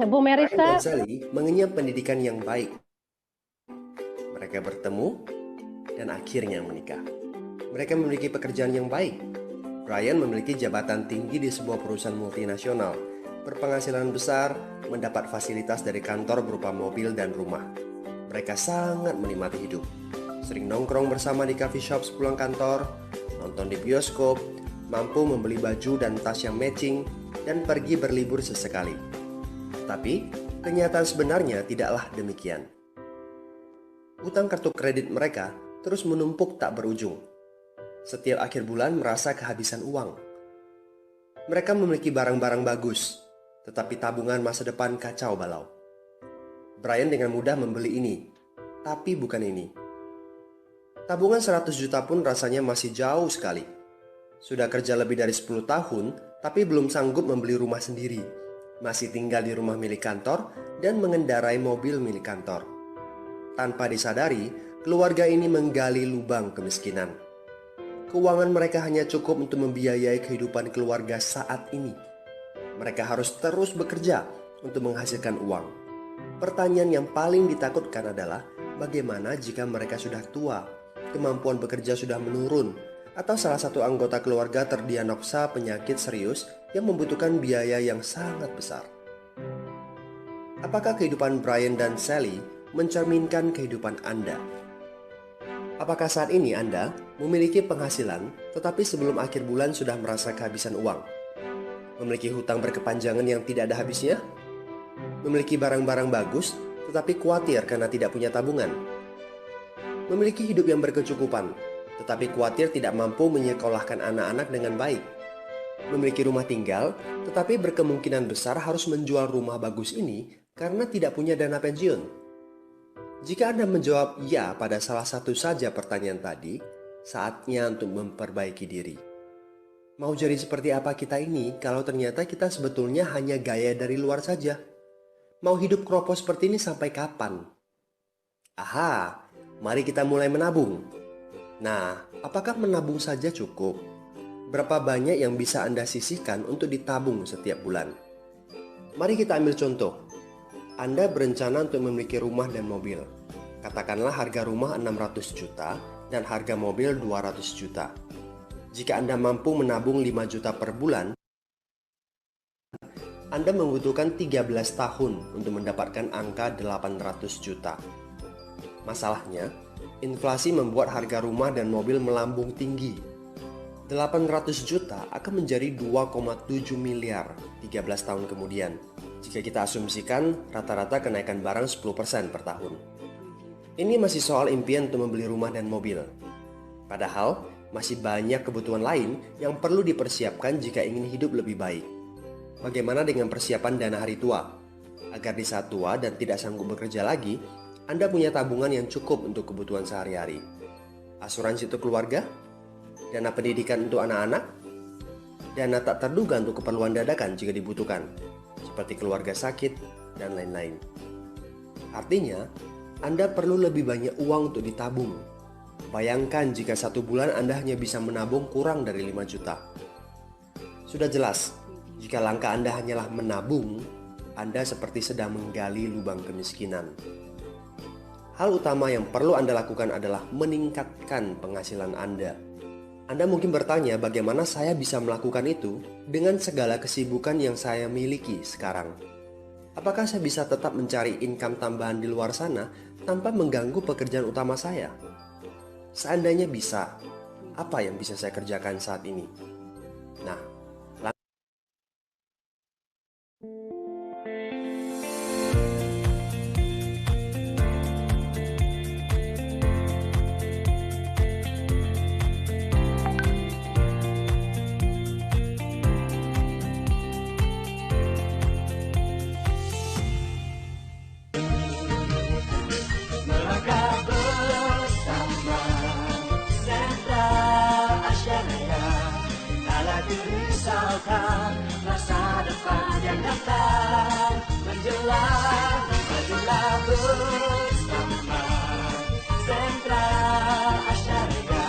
Bu Brian dan Merisa, Sally mengenyam pendidikan yang baik. Mereka bertemu dan akhirnya menikah. Mereka memiliki pekerjaan yang baik. Brian memiliki jabatan tinggi di sebuah perusahaan multinasional, berpenghasilan besar, mendapat fasilitas dari kantor berupa mobil dan rumah. Mereka sangat menikmati hidup. Sering nongkrong bersama di coffee shop sepulang kantor, nonton di bioskop, mampu membeli baju dan tas yang matching, dan pergi berlibur sesekali. Tapi, kenyataan sebenarnya tidaklah demikian. Utang kartu kredit mereka terus menumpuk tak berujung. Setiap akhir bulan merasa kehabisan uang. Mereka memiliki barang-barang bagus, tetapi tabungan masa depan kacau balau. Brian dengan mudah membeli ini, tapi bukan ini. Tabungan 100 juta pun rasanya masih jauh sekali. Sudah kerja lebih dari 10 tahun, tapi belum sanggup membeli rumah sendiri. Masih tinggal di rumah milik kantor dan mengendarai mobil milik kantor. Tanpa disadari, keluarga ini menggali lubang kemiskinan. Keuangan mereka hanya cukup untuk membiayai kehidupan keluarga saat ini. Mereka harus terus bekerja untuk menghasilkan uang. Pertanyaan yang paling ditakutkan adalah bagaimana jika mereka sudah tua, kemampuan bekerja sudah menurun, atau salah satu anggota keluarga terdiagnosa penyakit serius yang membutuhkan biaya yang sangat besar. Apakah kehidupan Brian dan Sally mencerminkan kehidupan Anda? Apakah saat ini Anda memiliki penghasilan tetapi sebelum akhir bulan sudah merasa kehabisan uang? Memiliki hutang berkepanjangan yang tidak ada habisnya? Memiliki barang-barang bagus tetapi khawatir karena tidak punya tabungan? Memiliki hidup yang berkecukupan tetapi khawatir tidak mampu menyekolahkan anak-anak dengan baik? Memiliki rumah tinggal tetapi berkemungkinan besar harus menjual rumah bagus ini karena tidak punya dana pensiun? Jika Anda menjawab ya pada salah satu saja pertanyaan tadi, saatnya untuk memperbaiki diri. Mau jadi seperti apa kita ini kalau ternyata kita sebetulnya hanya gaya dari luar saja? Mau hidup kropos seperti ini sampai kapan? Aha, mari kita mulai menabung. Nah, apakah menabung saja cukup? Berapa banyak yang bisa Anda sisihkan untuk ditabung setiap bulan? Mari kita ambil contoh. Anda berencana untuk memiliki rumah dan mobil. Katakanlah harga rumah 600 juta dan harga mobil 200 juta. Jika Anda mampu menabung 5 juta per bulan, Anda membutuhkan 13 tahun untuk mendapatkan angka 800 juta. Masalahnya, inflasi membuat harga rumah dan mobil melambung tinggi. 800 juta akan menjadi 2,7 miliar 13 tahun kemudian. Jika kita asumsikan rata-rata kenaikan barang 10% per tahun. Ini masih soal impian untuk membeli rumah dan mobil. Padahal, masih banyak kebutuhan lain yang perlu dipersiapkan jika ingin hidup lebih baik. Bagaimana dengan persiapan dana hari tua? Agar di saat tua dan tidak sanggup bekerja lagi, Anda punya tabungan yang cukup untuk kebutuhan sehari-hari. Asuransi untuk keluarga? Dana pendidikan untuk anak-anak? Dana tak terduga untuk keperluan dadakan jika dibutuhkan, seperti keluarga sakit, dan lain-lain. Artinya, Anda perlu lebih banyak uang untuk ditabung. Bayangkan jika satu bulan Anda hanya bisa menabung kurang dari 5 juta. Sudah jelas, jika langkah Anda hanyalah menabung, Anda seperti sedang menggali lubang kemiskinan. Hal utama yang perlu Anda lakukan adalah meningkatkan penghasilan Anda. Anda mungkin bertanya bagaimana saya bisa melakukan itu dengan segala kesibukan yang saya miliki sekarang. Apakah saya bisa tetap mencari income tambahan di luar sana tanpa mengganggu pekerjaan utama saya? Seandainya bisa, apa yang bisa saya kerjakan saat ini? Nah, Melangkah bersama Sentra Asyaraya, tak lagi risaukan masa depan yang datang menjelang. Majulah bersama Sentra Asyaraya,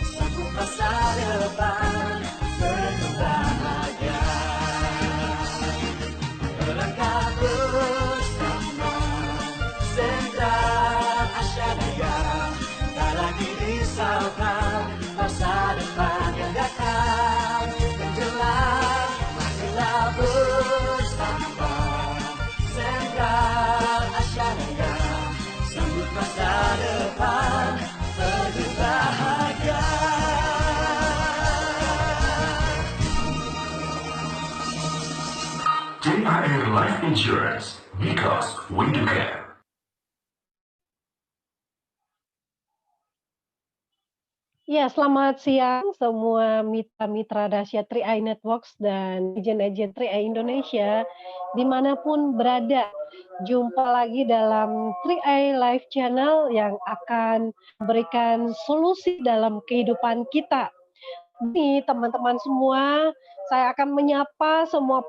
sambut masa depan penuh bahagia. risaukan masa depan yang datang menjelang, marilah bersama Sentral Asyaraya sambut masa depan penuh bahagia. JIR Life Insurance, because we do care. Ya, selamat siang semua mitra-mitra dahsyat 3i Networks dan agen-agen 3i Indonesia dimanapun berada. Jumpa lagi dalam 3i Live Channel yang akan memberikan solusi dalam kehidupan kita. Ini teman-teman semua, saya akan menyapa semua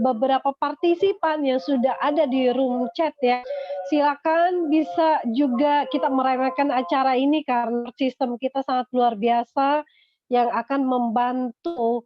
beberapa partisipan yang sudah ada di room chat ya. Silakan bisa juga kita meramaikan acara ini karena sistem kita sangat luar biasa yang akan membantu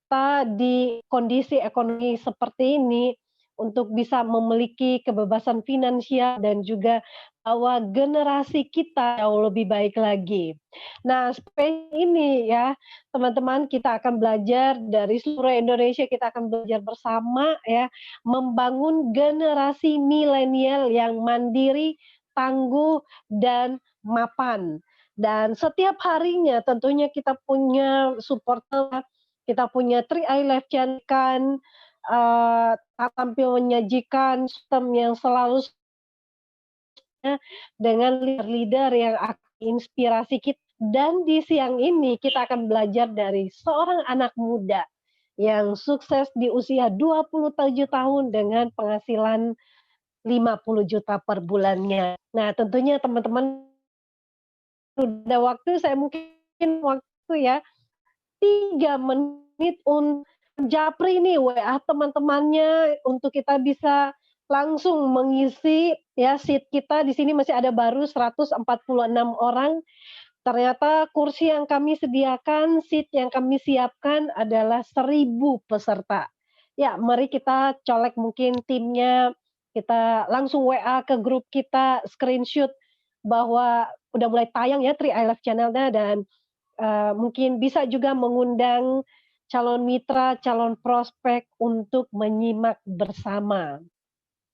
kita di kondisi ekonomi seperti ini untuk bisa memiliki kebebasan finansial dan juga bahwa generasi kita jauh lebih baik lagi. Nah, seperti ini ya, teman-teman, kita akan belajar dari seluruh Indonesia, kita akan belajar bersama ya, membangun generasi milenial yang mandiri, tangguh, dan mapan. Dan setiap harinya tentunya kita punya supporter, kita punya 3i Live Channel kan tampil menyajikan sistem yang selalu dengan leader-leader yang akan inspirasi kita. Dan di siang ini kita akan belajar dari seorang anak muda yang sukses di usia 27 tahun dengan penghasilan 50 juta per bulannya. Nah, tentunya teman-teman sudah waktu, saya mungkin waktu ya 3 menit untuk japri nih WA teman-temannya untuk kita bisa langsung mengisi ya seat kita. Di sini masih ada baru 146 orang. Ternyata kursi yang kami sediakan, seat yang kami siapkan adalah 1.000 peserta. Ya, mari kita colek mungkin timnya, kita langsung WA ke grup kita, screenshot bahwa udah mulai tayang ya 3i Live Channel-nya dan mungkin bisa juga mengundang calon mitra, calon prospek untuk menyimak bersama.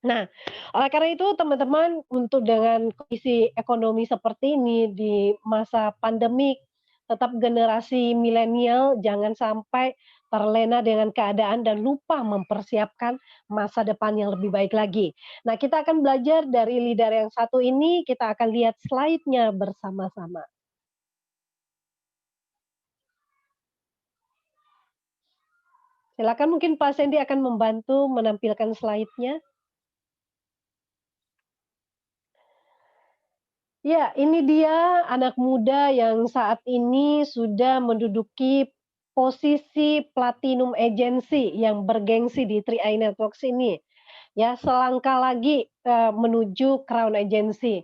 Nah, oleh karena itu teman-teman, untuk dengan kondisi ekonomi seperti ini di masa pandemik, tetap generasi milenial jangan sampai terlena dengan keadaan dan lupa mempersiapkan masa depan yang lebih baik lagi. Nah, kita akan belajar dari leader yang satu ini, kita akan lihat slide-nya bersama-sama. Silakan mungkin Pak Sandy akan membantu menampilkan slide-nya. Ya, ini dia anak muda yang saat ini sudah menduduki posisi platinum agency yang bergengsi di 3i Networks ini. Ya, selangkah lagi menuju crown agency.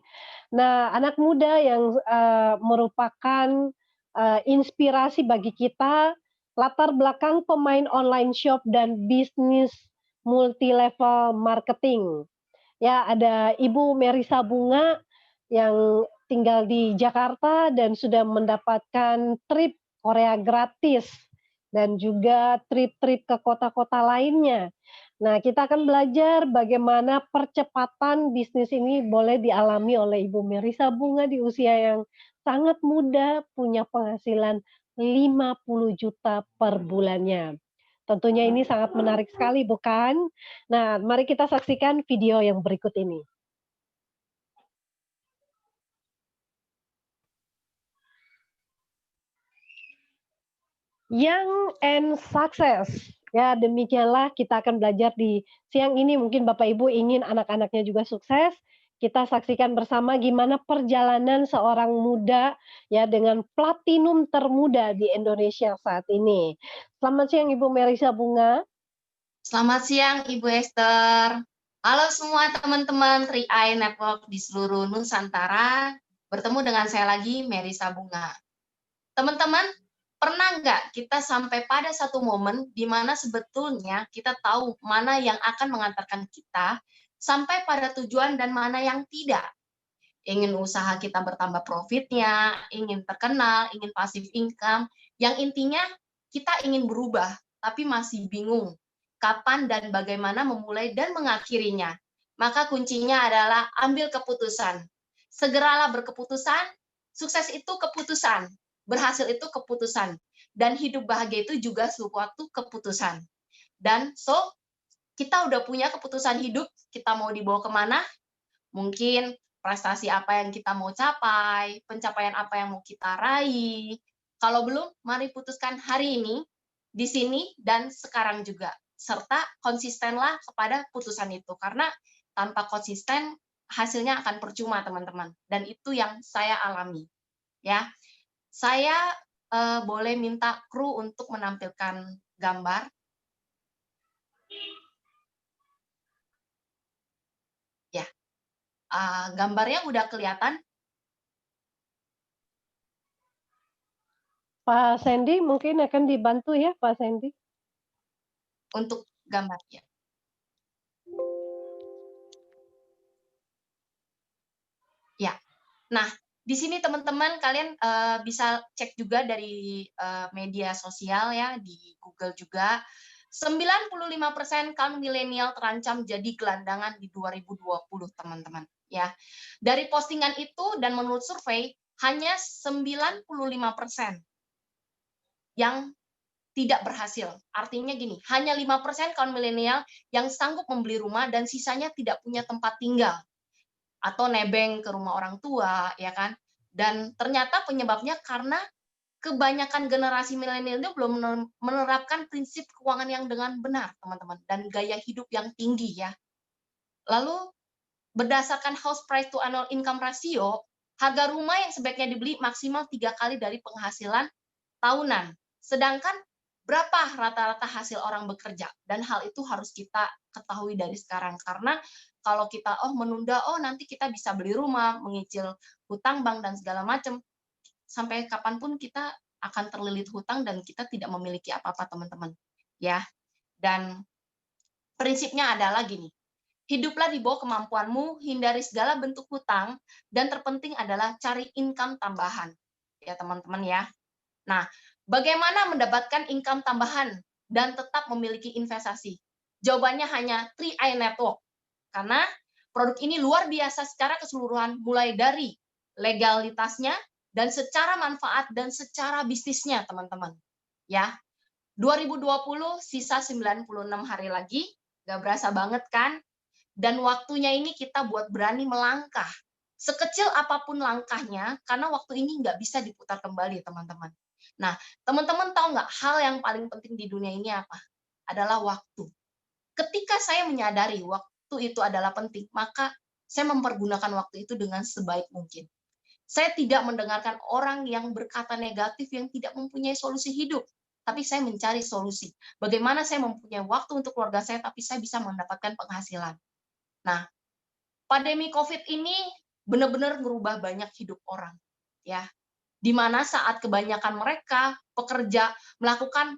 Nah, anak muda yang merupakan inspirasi bagi kita, latar belakang pemain online shop dan bisnis multi level marketing. Ya, ada Ibu Merisa Bunga yang tinggal di Jakarta dan sudah mendapatkan trip Korea gratis dan juga trip-trip ke kota-kota lainnya. Nah, kita akan belajar bagaimana percepatan bisnis ini boleh dialami oleh Ibu Merisa Bunga di usia yang sangat muda, punya penghasilan 50 juta per bulannya. Tentunya ini sangat menarik sekali, bukan? Nah, mari kita saksikan video yang berikut ini. Young and Success. Ya, demikianlah kita akan belajar di siang ini. Mungkin Bapak Ibu ingin anak-anaknya juga sukses. Kita saksikan bersama gimana perjalanan seorang muda ya dengan platinum termuda di Indonesia saat ini. Selamat siang Ibu Merisa Bunga. Selamat siang Ibu Esther. Halo semua teman-teman 3i Network di seluruh Nusantara. Bertemu dengan saya lagi, Merisa Bunga. Teman-teman, pernah nggak kita sampai pada satu momen di mana sebetulnya kita tahu mana yang akan mengantarkan kita sampai pada tujuan dan mana yang tidak? ingin usaha kita bertambah profitnya, ingin terkenal, ingin passive income, yang intinya kita ingin berubah, tapi masih bingung kapan dan bagaimana memulai dan mengakhirinya. Maka kuncinya adalah ambil keputusan. Segeralah berkeputusan, sukses itu keputusan, berhasil itu keputusan, dan hidup bahagia itu juga suatu keputusan. Dan kita udah punya keputusan hidup, kita mau dibawa kemana, mungkin prestasi apa yang kita mau capai, pencapaian apa yang mau kita raih. Kalau belum, mari putuskan hari ini, di sini, dan sekarang juga. Serta konsistenlah kepada putusan itu. Karena tanpa konsisten, hasilnya akan percuma, teman-teman. Dan itu yang saya alami. Ya, saya boleh minta kru untuk menampilkan gambar. Ya, gambarnya udah kelihatan. Pak Sandy mungkin akan dibantu ya, Pak Sandy. Untuk gambarnya. Ya, nah di sini teman-teman kalian bisa cek juga dari media sosial ya, di Google juga. 95% kaum milenial terancam jadi gelandangan di 2020, teman-teman. Ya, dari postingan itu dan menurut survei hanya 95% yang tidak berhasil. Artinya gini, hanya 5% kaum milenial yang sanggup membeli rumah dan sisanya tidak punya tempat tinggal atau nebeng ke rumah orang tua, ya kan? Dan ternyata penyebabnya karena kebanyakan generasi milenial itu belum menerapkan prinsip keuangan yang dengan benar, teman-teman, dan gaya hidup yang tinggi ya. Lalu berdasarkan house price to annual income ratio, harga rumah yang sebaiknya dibeli maksimal 3 kali dari penghasilan tahunan. Sedangkan berapa rata-rata hasil orang bekerja? Dan hal itu harus kita ketahui dari sekarang. Karena kalau kita menunda, nanti kita bisa beli rumah, mengicil hutang bank dan segala macam, sampai kapanpun kita akan terlilit hutang dan kita tidak memiliki apa-apa, teman-teman. Ya. Dan prinsipnya adalah gini. Hiduplah di bawah kemampuanmu, hindari segala bentuk hutang, dan terpenting adalah cari income tambahan. Ya, teman-teman ya. Nah, bagaimana mendapatkan income tambahan dan tetap memiliki investasi? Jawabannya hanya 3i Network. Karena produk ini luar biasa secara keseluruhan, mulai dari legalitasnya, dan secara manfaat, dan secara bisnisnya, teman-teman. Ya, 2020 sisa 96 hari lagi, gak berasa banget kan? Dan waktunya ini kita buat berani melangkah. Sekecil apapun langkahnya, karena waktu ini nggak bisa diputar kembali, teman-teman. Nah, teman-teman tahu nggak hal yang paling penting di dunia ini apa? Adalah waktu. Ketika saya menyadari waktu itu adalah penting, maka saya mempergunakan waktu itu dengan sebaik mungkin. Saya tidak mendengarkan orang yang berkata negatif yang tidak mempunyai solusi hidup, tapi saya mencari solusi. Bagaimana saya mempunyai waktu untuk keluarga saya, tapi saya bisa mendapatkan penghasilan. Nah, pandemi COVID ini benar-benar merubah banyak hidup orang, ya. Di mana saat kebanyakan mereka pekerja melakukan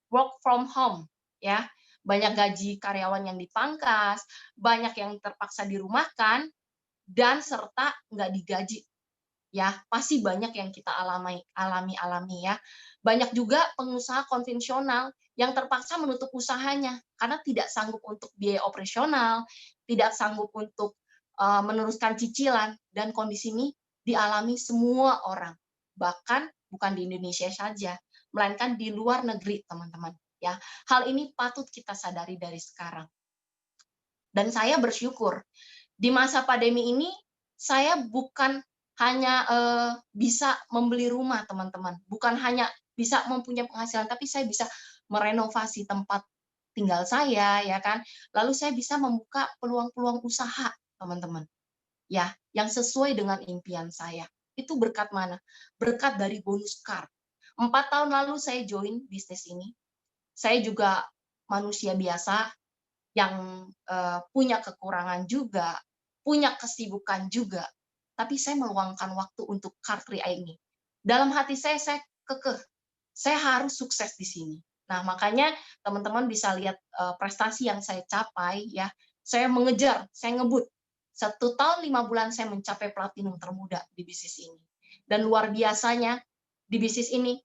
work from home, ya, banyak gaji karyawan yang dipangkas, banyak yang terpaksa dirumahkan, dan serta nggak digaji. Ya, pasti banyak yang kita alami ya. Banyak juga pengusaha konvensional yang terpaksa menutup usahanya karena tidak sanggup untuk biaya operasional, tidak sanggup untuk meneruskan cicilan, dan kondisi ini dialami semua orang. Bahkan bukan di Indonesia saja, melainkan di luar negeri, teman-teman. Ya, hal ini patut kita sadari dari sekarang. Dan saya bersyukur di masa pandemi ini saya bukan hanya bisa membeli rumah, teman-teman. Bukan hanya bisa mempunyai penghasilan, tapi saya bisa merenovasi tempat tinggal saya, ya kan. Lalu saya bisa membuka peluang-peluang usaha, teman-teman. Ya, yang sesuai dengan impian saya. Itu berkat mana? Berkat dari bonus card. 4 tahun lalu saya join bisnis ini. Saya juga manusia biasa yang punya kekurangan juga, punya kesibukan juga. Tapi saya meluangkan waktu untuk card 3i ini. Dalam hati saya kekeh. Saya harus sukses di sini. Nah, makanya teman-teman bisa lihat prestasi yang saya capai ya. Saya mengejar, saya ngebut 1 tahun 5 bulan saya mencapai platinum termuda di bisnis ini. Dan luar biasanya di bisnis ini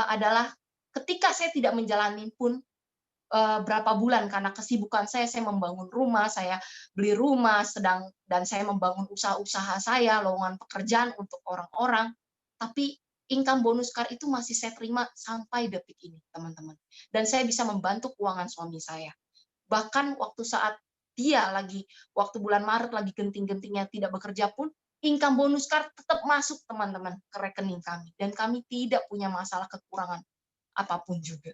adalah ketika saya tidak menjalani pun berapa bulan karena kesibukan saya membangun rumah, saya beli rumah, dan saya membangun usaha-usaha saya, lowongan pekerjaan untuk orang-orang, tapi income bonus car itu masih saya terima sampai detik ini, teman-teman. Dan saya bisa membantu keuangan suami saya. Bahkan waktu bulan Maret lagi genting-gentingnya tidak bekerja pun, income bonus car tetap masuk, teman-teman, ke rekening kami. Dan kami tidak punya masalah kekurangan apapun juga.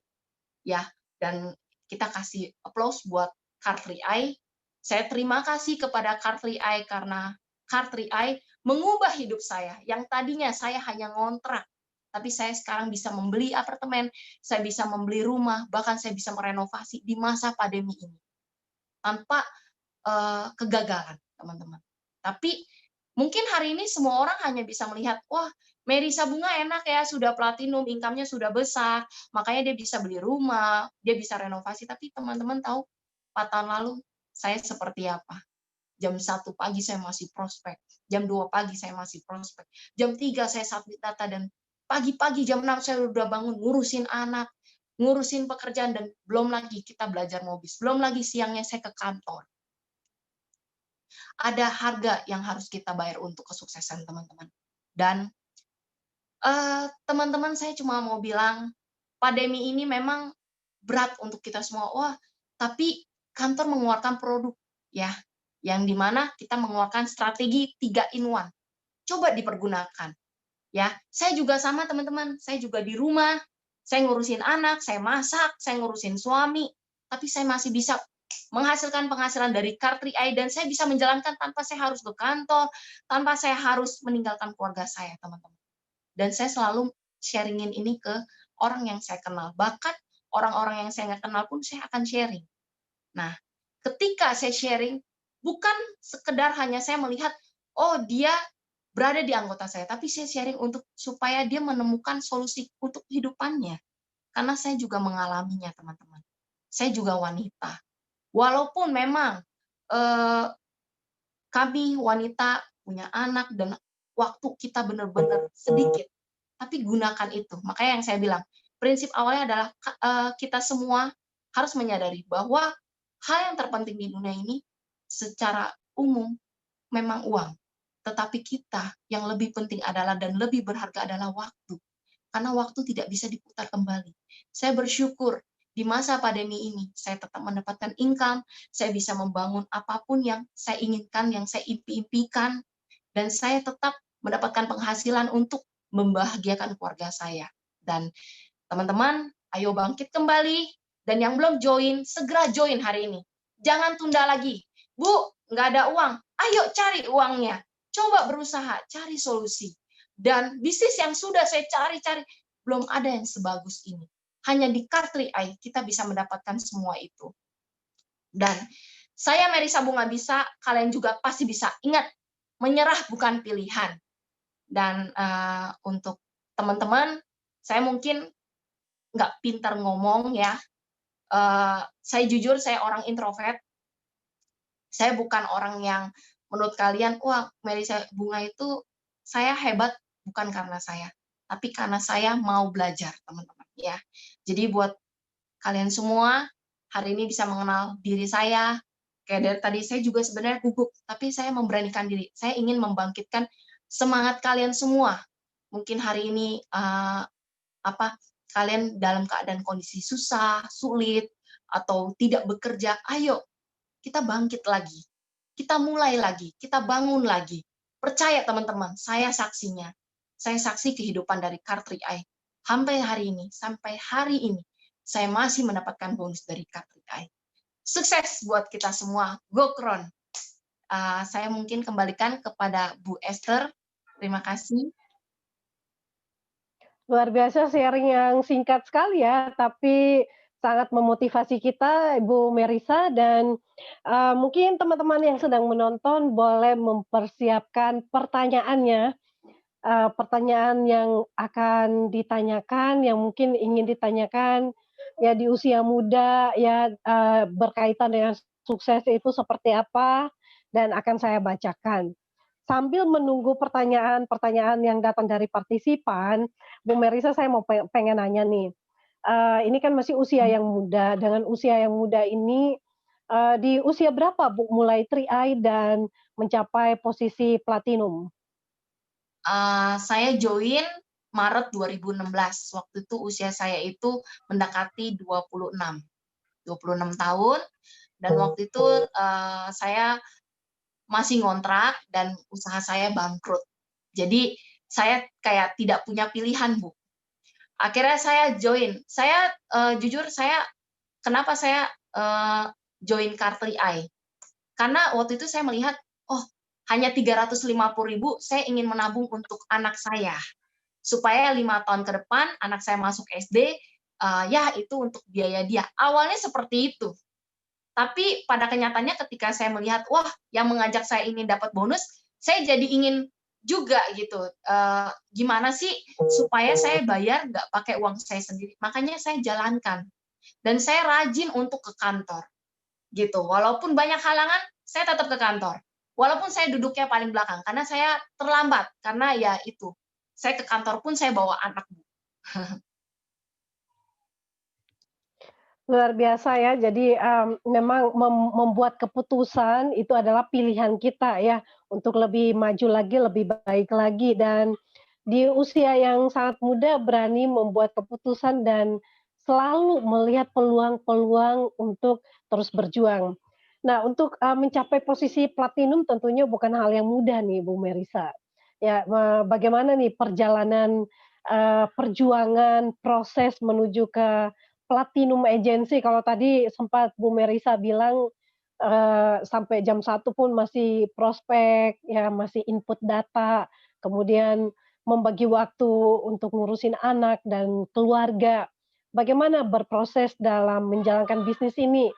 Ya, dan kita kasih applause buat Car 3i. Saya terima kasih kepada Car 3i karena Car 3i mengubah hidup saya. Yang tadinya saya hanya ngontrak, tapi saya sekarang bisa membeli apartemen, saya bisa membeli rumah, bahkan saya bisa merenovasi di masa pandemi ini. Tanpa kegagalan, teman-teman. Tapi mungkin hari ini semua orang hanya bisa melihat, wah, Merisa Bunga enak ya, sudah platinum, income-nya sudah besar, makanya dia bisa beli rumah, dia bisa renovasi. Tapi teman-teman tahu, 4 tahun lalu saya seperti apa? Jam 1 pagi saya masih prospek, jam 2 pagi saya masih prospek, jam 3 saya submit data, dan pagi-pagi jam 6 saya udah bangun ngurusin anak, ngurusin pekerjaan, dan belum lagi kita belajar Mobis, belum lagi siangnya saya ke kantor. Ada harga yang harus kita bayar untuk kesuksesan, teman-teman. Dan teman-teman, saya cuma mau bilang, pandemi ini memang berat untuk kita semua. Wah, tapi kantor mengeluarkan produk, ya, yang dimana kita mengeluarkan strategi 3 in 1. Coba dipergunakan. Ya, saya juga sama, teman-teman. Saya juga di rumah, saya ngurusin anak, saya masak, saya ngurusin suami, tapi saya masih bisa menghasilkan penghasilan dari Car 3i, dan saya bisa menjalankan tanpa saya harus ke kantor, tanpa saya harus meninggalkan keluarga saya, teman-teman. Dan saya selalu sharingin ini ke orang yang saya kenal. Bahkan orang-orang yang saya nggak kenal pun saya akan sharing. Nah, ketika saya sharing, bukan sekedar hanya saya melihat, oh dia berada di anggota saya, tapi saya sharing supaya dia menemukan solusi untuk kehidupannya. Karena saya juga mengalaminya, teman-teman. Saya juga wanita. Walaupun memang kami wanita punya anak dan waktu kita benar-benar sedikit, tapi gunakan itu. Makanya yang saya bilang, prinsip awalnya adalah kita semua harus menyadari bahwa hal yang terpenting di dunia ini secara umum memang uang. Tetapi kita yang lebih penting adalah dan lebih berharga adalah waktu. Karena waktu tidak bisa diputar kembali. Saya bersyukur di masa pandemi ini, saya tetap mendapatkan income, saya bisa membangun apapun yang saya inginkan, yang saya impi-impikan, dan saya tetap mendapatkan penghasilan untuk membahagiakan keluarga saya. Dan teman-teman, ayo bangkit kembali, dan yang belum join, segera join hari ini. Jangan tunda lagi. Bu, nggak ada uang, ayo cari uangnya. Coba berusaha, cari solusi. Dan bisnis yang sudah saya cari-cari, belum ada yang sebagus ini. Hanya di Car 3i kita bisa mendapatkan semua itu. Dan saya Merisa Bunga bisa, kalian juga pasti bisa. Ingat, menyerah bukan pilihan. Dan untuk teman-teman, saya mungkin nggak pintar ngomong ya. Saya jujur, saya orang introvert. Saya bukan orang yang menurut kalian, wah Merisa Bunga itu saya hebat, bukan karena saya, tapi karena saya mau belajar, teman-teman ya. Jadi buat kalian semua hari ini bisa mengenal diri saya. Kayak dari tadi saya juga sebenarnya gugup, tapi saya memberanikan diri. Saya ingin membangkitkan semangat kalian semua. Mungkin hari ini kalian dalam keadaan kondisi susah, sulit, atau tidak bekerja. Ayo kita bangkit lagi. Kita mulai lagi, kita bangun lagi. Percaya teman-teman, saya saksinya. Saya saksi kehidupan dari Car 3i. Sampai hari ini, saya masih mendapatkan bonus dari Car 3i. Sukses buat kita semua. Go Kron. Saya mungkin kembalikan kepada Bu Esther. Terima kasih. Luar biasa sharing yang singkat sekali ya, tapi sangat memotivasi kita, Ibu Merisa, dan mungkin teman-teman yang sedang menonton boleh mempersiapkan pertanyaannya, pertanyaan yang akan ditanyakan, yang mungkin ingin ditanyakan ya di usia muda ya, berkaitan dengan sukses itu seperti apa, dan akan saya bacakan. Sambil menunggu pertanyaan-pertanyaan yang datang dari partisipan, Bu Merisa saya mau pengen nanya nih, ini kan masih usia yang muda, dengan usia yang muda ini, di usia berapa Bu mulai tri-eye dan mencapai posisi platinum? Saya join Maret 2016. Waktu itu usia saya itu mendekati 26 tahun, dan waktu itu saya masih ngontrak dan usaha saya bangkrut. Jadi saya kayak tidak punya pilihan, Bu. Akhirnya saya join. Saya jujur kenapa saya join Car3i? Karena waktu itu saya melihat, oh hanya 350.000 saya ingin menabung untuk anak saya. Supaya 5 tahun ke depan anak saya masuk SD, ya itu untuk biaya dia. Awalnya seperti itu. Tapi pada kenyataannya ketika saya melihat, wah yang mengajak saya ini dapat bonus, saya jadi ingin juga gitu. Gimana sih supaya saya bayar nggak pakai uang saya sendiri. Makanya saya jalankan. Dan saya rajin untuk ke kantor. Gitu. Walaupun banyak halangan, saya tetap ke kantor. Walaupun saya duduknya paling belakang, karena saya terlambat. Karena ya itu, saya ke kantor pun saya bawa anak. Luar biasa ya, jadi, memang membuat keputusan itu adalah pilihan kita ya, untuk lebih maju lagi, lebih baik lagi, dan di usia yang sangat muda berani membuat keputusan dan selalu melihat peluang-peluang untuk terus berjuang. Nah, untuk, mencapai posisi platinum tentunya bukan hal yang mudah nih, Bu Merisa. Ya, bagaimana nih perjalanan, perjuangan, proses menuju ke platinum agency? Kalau tadi sempat Bu Merisa bilang, sampai jam 1 pun masih prospek, ya masih input data, kemudian membagi waktu untuk ngurusin anak dan keluarga. Bagaimana berproses dalam menjalankan bisnis ini?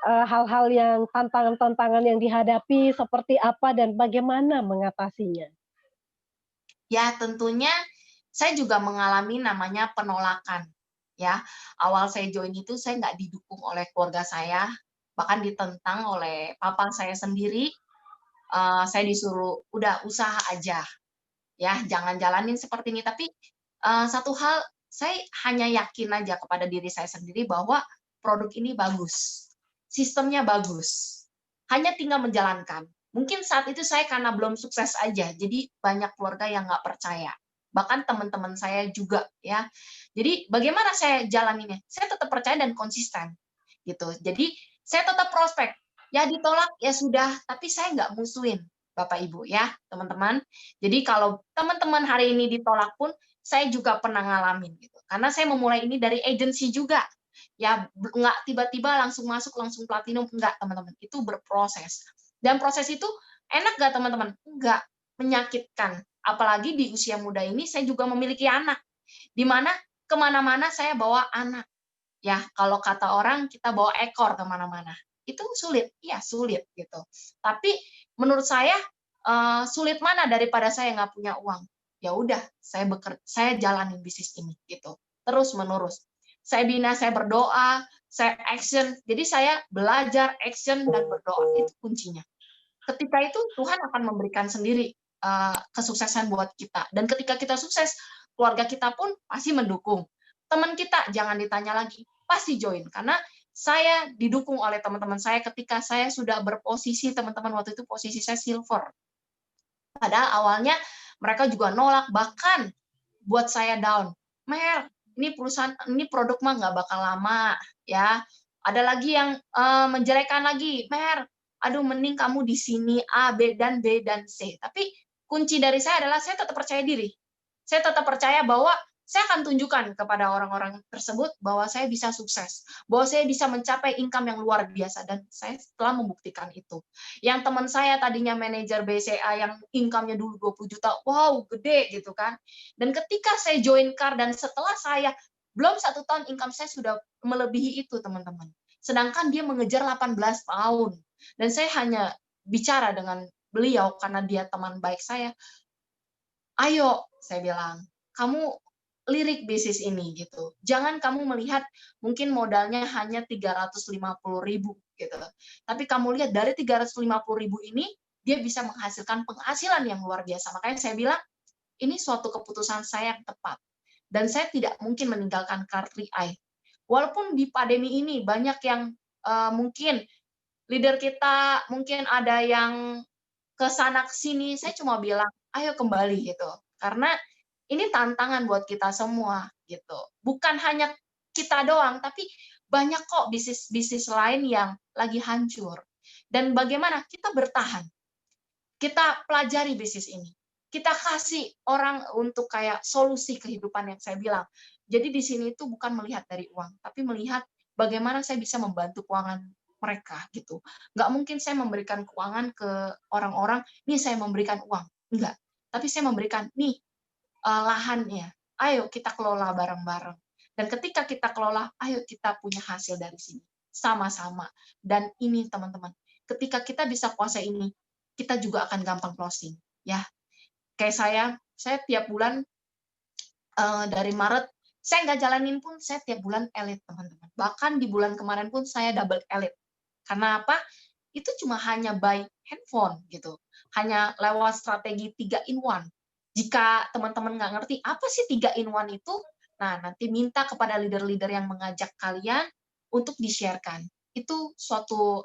Hal-hal yang tantangan-tantangan yang dihadapi seperti apa dan bagaimana mengatasinya? Ya, tentunya saya juga mengalami namanya penolakan. Ya, awal saya join itu saya nggak didukung oleh keluarga saya, bahkan ditentang oleh papa saya sendiri. Saya disuruh udah usaha aja, ya jangan jalanin seperti ini. Tapi satu hal, saya hanya yakin aja kepada diri saya sendiri bahwa produk ini bagus, sistemnya bagus, hanya tinggal menjalankan. Mungkin saat itu saya karena belum sukses aja, jadi banyak keluarga yang nggak percaya. Bahkan teman-teman saya juga ya. Jadi bagaimana saya jalaninnya? Saya tetap percaya dan konsisten gitu. Jadi saya tetap prospek. Ya ditolak ya sudah, tapi saya nggak musuhin Bapak Ibu ya teman-teman. Jadi kalau teman-teman hari ini ditolak pun saya juga pernah ngalamin gitu. Karena saya memulai ini dari agensi juga. Ya nggak tiba-tiba langsung masuk langsung platinum, enggak teman-teman. Itu berproses. Dan proses itu enak nggak teman-teman? Enggak, menyakitkan. Apalagi di usia muda ini saya juga memiliki anak. Di mana kemana-mana saya bawa anak. Ya, kalau kata orang kita bawa ekor kemana-mana. Itu sulit, iya sulit gitu. Tapi menurut saya sulit mana daripada saya nggak punya uang. Ya udah, saya jalanin bisnis ini gitu. Terus menerus. Saya bina, saya berdoa, saya action. Jadi saya belajar, action dan berdoa itu kuncinya. Ketika itu Tuhan akan memberikan sendiri kesuksesan buat kita. Dan ketika kita sukses, keluarga kita pun pasti mendukung. Teman kita jangan ditanya lagi, pasti join. Karena saya didukung oleh teman-teman saya ketika saya sudah berposisi, teman-teman waktu itu posisi saya silver. Padahal awalnya mereka juga nolak, bahkan buat saya down. Mer, ini perusahaan, ini produk mah nggak bakal lama, ya. Ada lagi yang menjelekan lagi, Mer, aduh mending kamu di sini A, B, dan C. Tapi kunci dari saya adalah saya tetap percaya diri. Saya tetap percaya bahwa saya akan tunjukkan kepada orang-orang tersebut bahwa saya bisa sukses, bahwa saya bisa mencapai income yang luar biasa, dan saya telah membuktikan itu. Yang teman saya tadinya manajer BCA yang income-nya dulu 20 juta, wow gede gitu kan. Dan ketika saya join Car dan setelah saya belum 1 tahun income saya sudah melebihi itu teman-teman. Sedangkan dia mengejar 18 tahun. Dan saya hanya bicara dengan beliau karena dia teman baik saya. Ayo, saya bilang, kamu lirik bisnis ini gitu. Jangan kamu melihat mungkin modalnya hanya 350.000. gitu. Tapi kamu lihat dari 350.000 ini, dia bisa menghasilkan penghasilan yang luar biasa. Makanya saya bilang, ini suatu keputusan saya yang tepat. Dan saya tidak mungkin meninggalkan Car 3i. Walaupun di pandemi ini banyak yang mungkin leader kita, mungkin ada yang ke sana ke sini, saya cuma bilang, ayo kembali gitu. Karena ini tantangan buat kita semua gitu. Bukan hanya kita doang, tapi banyak kok bisnis-bisnis lain yang lagi hancur. Dan bagaimana kita bertahan. Kita pelajari bisnis ini. Kita kasih orang untuk kayak solusi kehidupan yang saya bilang. Jadi di sini itu bukan melihat dari uang, tapi melihat bagaimana saya bisa membantu keuangan mereka gitu. Nggak mungkin saya memberikan keuangan ke orang-orang, nih saya memberikan uang. Enggak. Tapi saya memberikan, nih lahannya. Ayo kita kelola bareng-bareng. Dan ketika kita kelola, ayo kita punya hasil dari sini. Sama-sama. Dan ini teman-teman, ketika kita bisa kuasai ini, kita juga akan gampang closing. Ya, kayak saya tiap bulan dari Maret, saya nggak jalanin pun, saya tiap bulan elite, teman-teman. Bahkan di bulan kemarin pun saya double elite. Karena apa? Itu cuma hanya buy handphone, gitu. Hanya lewat strategi 3-in-1. Jika teman-teman nggak ngerti, apa sih 3-in-1 itu? Nah, nanti minta kepada leader-leader yang mengajak kalian untuk di-share-kan. Itu suatu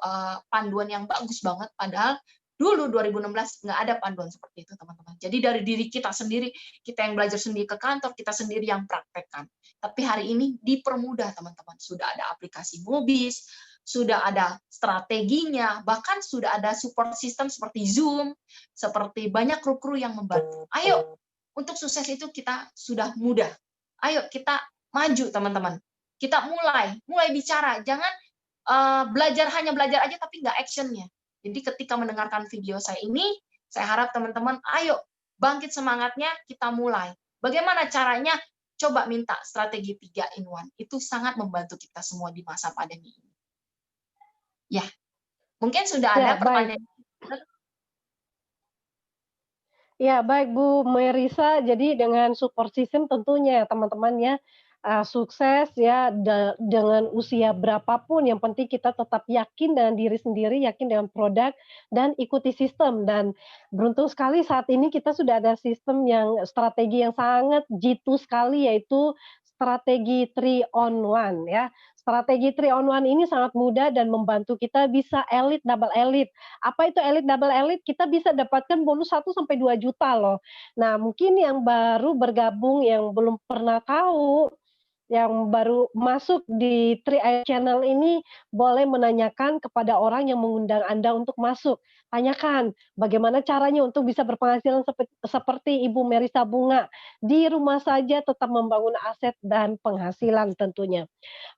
panduan yang bagus banget, padahal dulu 2016 nggak ada panduan seperti itu, teman-teman. Jadi dari diri kita sendiri, kita yang belajar sendiri ke kantor, kita sendiri yang praktekkan. Tapi hari ini dipermudah, teman-teman. Sudah ada aplikasi Mobis, sudah ada strateginya, bahkan sudah ada support system seperti Zoom, seperti banyak kru-kru yang membantu. Ayo, untuk sukses itu kita sudah mudah. Ayo kita maju, teman-teman. Kita mulai bicara. Jangan hanya belajar aja tapi nggak actionnya. Jadi ketika mendengarkan video saya ini, saya harap teman-teman, ayo bangkit semangatnya, kita mulai. Bagaimana caranya? Coba minta strategi 3-in-1. Itu sangat membantu kita semua di masa pandemi ini. Ya, mungkin sudah ada pertanyaan. Ya, baik Bu Merisa. Jadi dengan support system tentunya teman-teman ya, sukses ya dengan usia berapapun, yang penting kita tetap yakin dengan diri sendiri, yakin dengan produk, dan ikuti sistem. Dan beruntung sekali saat ini kita sudah ada sistem yang strategi yang sangat jitu sekali, yaitu strategi 3-on-1 ya. Strategi 3-on-1 ini sangat mudah dan membantu kita bisa elite, double elite. Apa itu elite, double elite? Kita bisa dapatkan bonus 1-2 juta loh. Nah, mungkin yang baru bergabung, yang belum pernah tahu, yang baru masuk di 3i Channel ini, boleh menanyakan kepada orang yang mengundang Anda untuk masuk. Tanyakan bagaimana caranya untuk bisa berpenghasilan seperti Ibu Merisa Bunga. Di rumah saja tetap membangun aset dan penghasilan tentunya.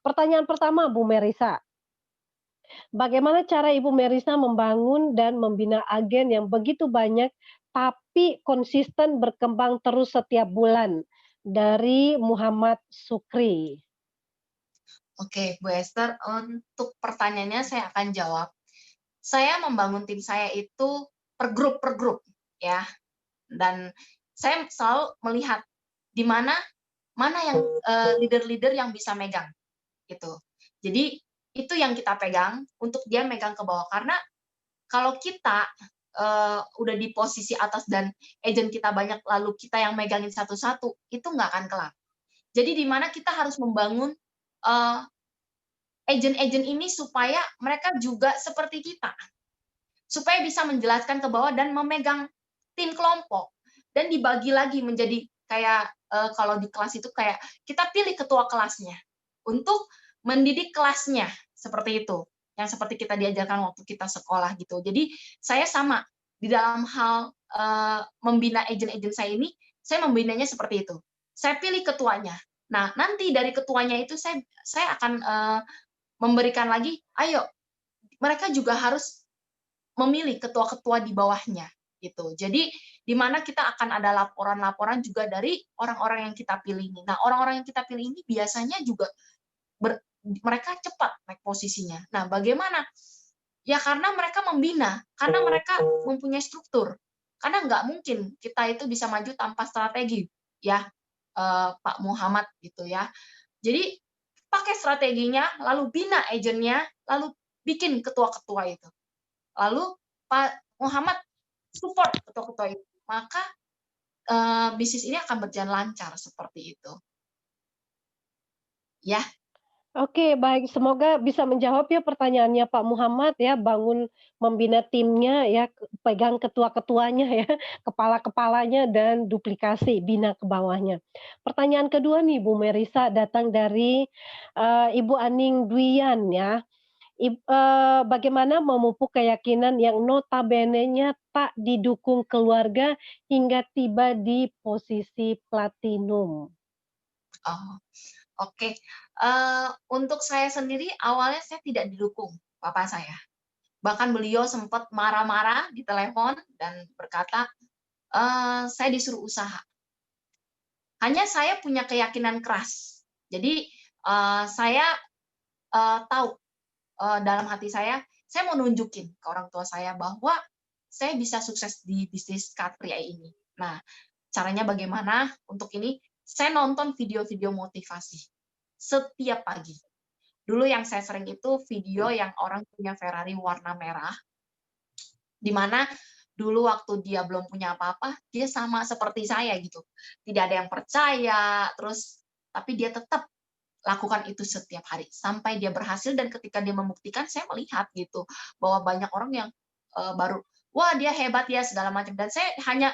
Pertanyaan pertama, Bu Merisa. Bagaimana cara Ibu Merisa membangun dan membina agen yang begitu banyak, tapi konsisten berkembang terus setiap bulan? Dari Muhammad Sukri. Oke, Bu Esther, untuk pertanyaannya saya akan jawab. Saya membangun tim saya itu per grup, ya. Dan saya selalu melihat di mana yang leader-leader yang bisa megang, gitu. Jadi itu yang kita pegang untuk dia megang ke bawah. Karena kalau kita udah di posisi atas dan agent kita banyak, lalu kita yang megangin satu-satu, itu nggak akan kelar. Jadi di mana kita harus membangun agent-agent ini supaya mereka juga seperti kita, supaya bisa menjelaskan ke bawah dan memegang tim kelompok, dan dibagi lagi menjadi kayak kalau di kelas itu kayak kita pilih ketua kelasnya untuk mendidik kelasnya, seperti itu. Yang seperti kita diajarkan waktu kita sekolah gitu. Jadi saya sama di dalam hal membina agent-agent saya ini, saya membinanya seperti itu. Saya pilih ketuanya. Nah, nanti dari ketuanya itu saya akan memberikan lagi, ayo mereka juga harus memilih ketua-ketua di bawahnya gitu. Jadi di mana kita akan ada laporan-laporan juga dari orang-orang yang kita pilih ini. Nah, orang-orang yang kita pilih ini biasanya juga mereka cepat naik posisinya. Nah, bagaimana? Ya karena mereka membina, karena mereka mempunyai struktur. Karena nggak mungkin kita itu bisa maju tanpa strategi, ya Pak Muhammad gitu ya. Jadi pakai strateginya, lalu bina agentnya, lalu bikin ketua-ketua itu. Lalu Pak Muhammad support ketua-ketua itu, maka bisnis ini akan berjalan lancar seperti itu. Ya, Oke, baik. Semoga bisa menjawab ya pertanyaannya Pak Muhammad ya, bangun membina timnya ya, pegang ketua-ketuanya ya, kepala-kepalanya dan duplikasi, bina ke bawahnya. Pertanyaan kedua nih Bu Merisa datang dari, Ibu Aning Dwian ya. Bagaimana memupuk keyakinan yang notabene-nya tak didukung keluarga hingga tiba di posisi platinum? oh, oke. Untuk saya sendiri awalnya saya tidak didukung papa saya. Bahkan beliau sempat marah-marah di telepon dan berkata, "Saya disuruh usaha." Hanya saya punya keyakinan keras. Jadi, saya, tahu, dalam hati saya mau nunjukin ke orang tua saya bahwa saya bisa sukses di bisnis car pria ini. Nah, caranya bagaimana? Untuk ini, saya nonton video-video motivasi setiap pagi. Dulu yang saya sering itu video yang orang punya Ferrari warna merah, di mana dulu waktu dia belum punya apa-apa, dia sama seperti saya gitu. Tidak ada yang percaya, terus tapi dia tetap lakukan itu setiap hari sampai dia berhasil, dan ketika dia membuktikan saya melihat gitu bahwa banyak orang yang baru, wah dia hebat ya segala macam, dan saya hanya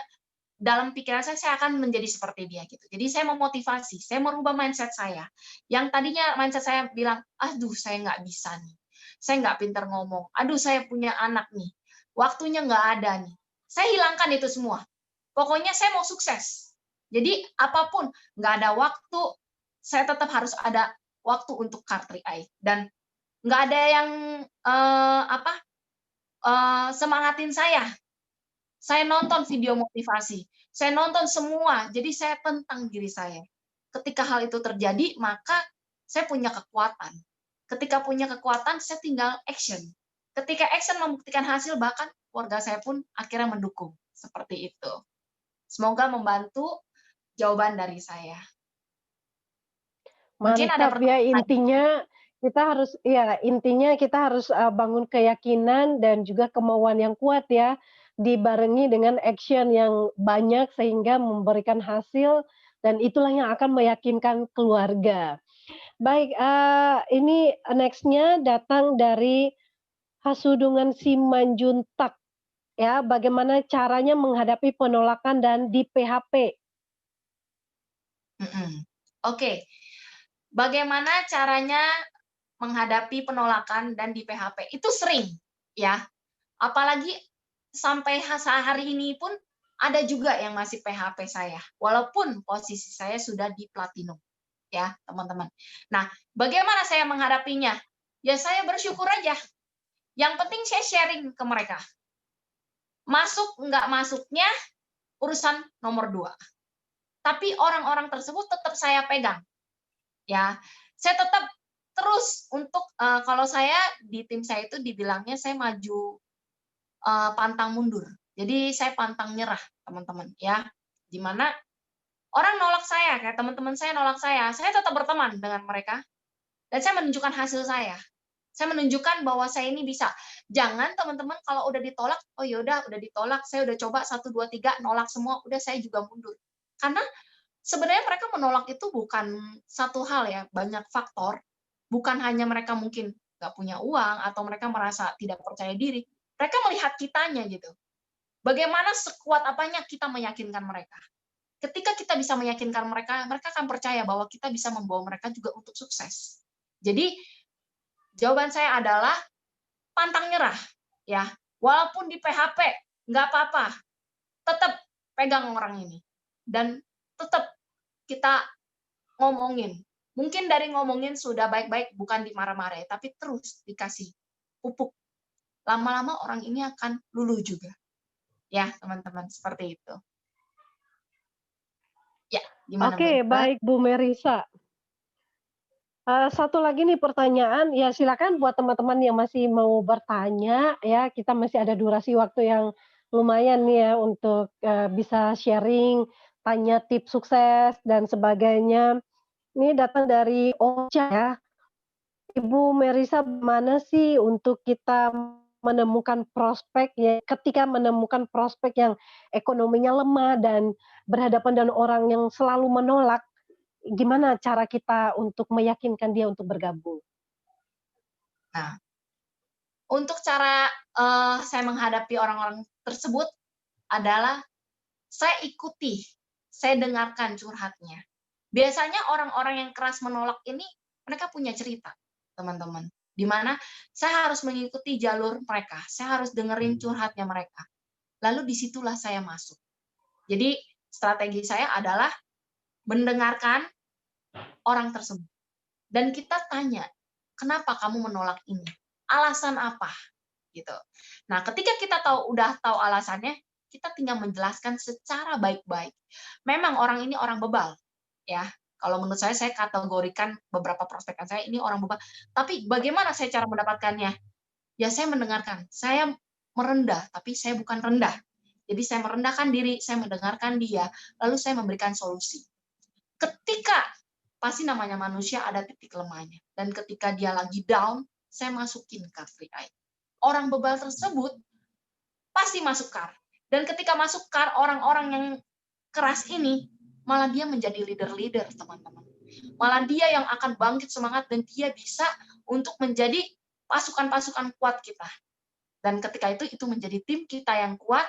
dalam pikiran saya akan menjadi seperti dia gitu. Jadi saya memotivasi, saya merubah mindset saya. Yang tadinya mindset saya bilang, aduh saya nggak bisa nih, saya nggak pintar ngomong, aduh saya punya anak nih, waktunya nggak ada nih. Saya hilangkan itu semua. Pokoknya saya mau sukses. Jadi apapun, nggak ada waktu, saya tetap harus ada waktu untuk car 3i. Dan nggak ada yang semangatin saya. Saya nonton video motivasi, saya nonton semua, jadi saya tentang diri saya. Ketika hal itu terjadi, maka saya punya kekuatan. Ketika punya kekuatan, saya tinggal action. Ketika action membuktikan hasil, bahkan keluarga saya pun akhirnya mendukung. Seperti itu. Semoga membantu jawaban dari saya. Mungkin ada Mantap ya, pertanyaan lagi. intinya kita harus, bangun keyakinan dan juga kemauan yang kuat ya, dibarengi dengan action yang banyak sehingga memberikan hasil dan itulah yang akan meyakinkan keluarga. Baik, ini next-nya datang dari Hasudungan Simanjuntak ya, bagaimana caranya menghadapi penolakan dan di-PHP? Oke. Bagaimana caranya menghadapi penolakan dan di-PHP? Itu sering, ya. Apalagi sampai sehari ini pun ada juga yang masih PHP saya, walaupun posisi saya sudah di platinum, ya, teman-teman. Nah, bagaimana saya menghadapinya? Ya saya bersyukur aja. Yang penting saya sharing ke mereka. Masuk nggak masuknya urusan nomor 2. Tapi orang-orang tersebut tetap saya pegang. Ya, saya tetap terus untuk kalau saya di tim saya itu dibilangnya saya maju pantang mundur. Jadi saya pantang nyerah, teman-teman, ya. Di mana orang nolak saya, kayak teman-teman saya nolak saya tetap berteman dengan mereka dan saya menunjukkan hasil saya. Saya menunjukkan bahwa saya ini bisa. Jangan teman-teman kalau udah ditolak, oh yaudah udah ditolak, saya udah coba 1, 2, 3, nolak semua, udah saya juga mundur. Karena sebenarnya mereka menolak itu bukan satu hal ya, banyak faktor. Bukan hanya mereka mungkin nggak punya uang atau mereka merasa tidak percaya diri. Mereka melihat kitanya gitu. Bagaimana sekuat apanya kita meyakinkan mereka. Ketika kita bisa meyakinkan mereka, mereka akan percaya bahwa kita bisa membawa mereka juga untuk sukses. Jadi jawaban saya adalah pantang nyerah, ya. Walaupun di PHP, nggak apa-apa. Tetap pegang orang ini. Dan tetap kita ngomongin. Mungkin dari ngomongin sudah baik-baik, bukan dimarah-marah, tapi terus dikasih pupuk. Lama-lama orang ini akan luluh juga. Ya, teman-teman, seperti itu. Ya, gimana Bu Oke, Esther? baik Bu Merisa. Satu lagi nih pertanyaan, ya silakan buat teman-teman yang masih mau bertanya ya, kita masih ada durasi waktu yang lumayan nih ya untuk, bisa sharing, tanya tips sukses dan sebagainya. Ini datang dari Ocha ya. Ibu Merisa, mana sih untuk kita menemukan prospek ya, ketika menemukan prospek yang ekonominya lemah dan berhadapan dengan orang yang selalu menolak, gimana cara kita untuk meyakinkan dia untuk bergabung? Nah, untuk cara, saya menghadapi orang-orang tersebut adalah saya ikuti, saya dengarkan curhatnya. Biasanya orang-orang yang keras menolak ini, mereka punya cerita, teman-teman. Di mana saya harus mengikuti jalur mereka, saya harus dengerin curhatnya mereka. Lalu disitulah saya masuk. Jadi strategi saya adalah mendengarkan orang tersebut. Dan kita tanya, kenapa kamu menolak ini? Alasan apa? Gitu. Nah, ketika kita udah tahu alasannya, kita tinggal menjelaskan secara baik-baik. Memang orang ini orang bebal, ya. Kalau menurut saya kategorikan beberapa prospekan saya ini orang bebal. Tapi bagaimana saya cara mendapatkannya? Ya saya mendengarkan. Saya merendah, tapi saya bukan rendah. Jadi saya merendahkan diri, saya mendengarkan dia, lalu saya memberikan solusi. Ketika pasti namanya manusia ada titik lemahnya. Dan ketika dia lagi down, saya masukin ke free eye. Orang bebal tersebut pasti masuk kar. Dan ketika masuk kar, orang-orang yang keras ini, malah dia menjadi leader-leader, teman-teman. Malah dia yang akan bangkit semangat dan dia bisa untuk menjadi pasukan-pasukan kuat kita. Dan ketika itu menjadi tim kita yang kuat,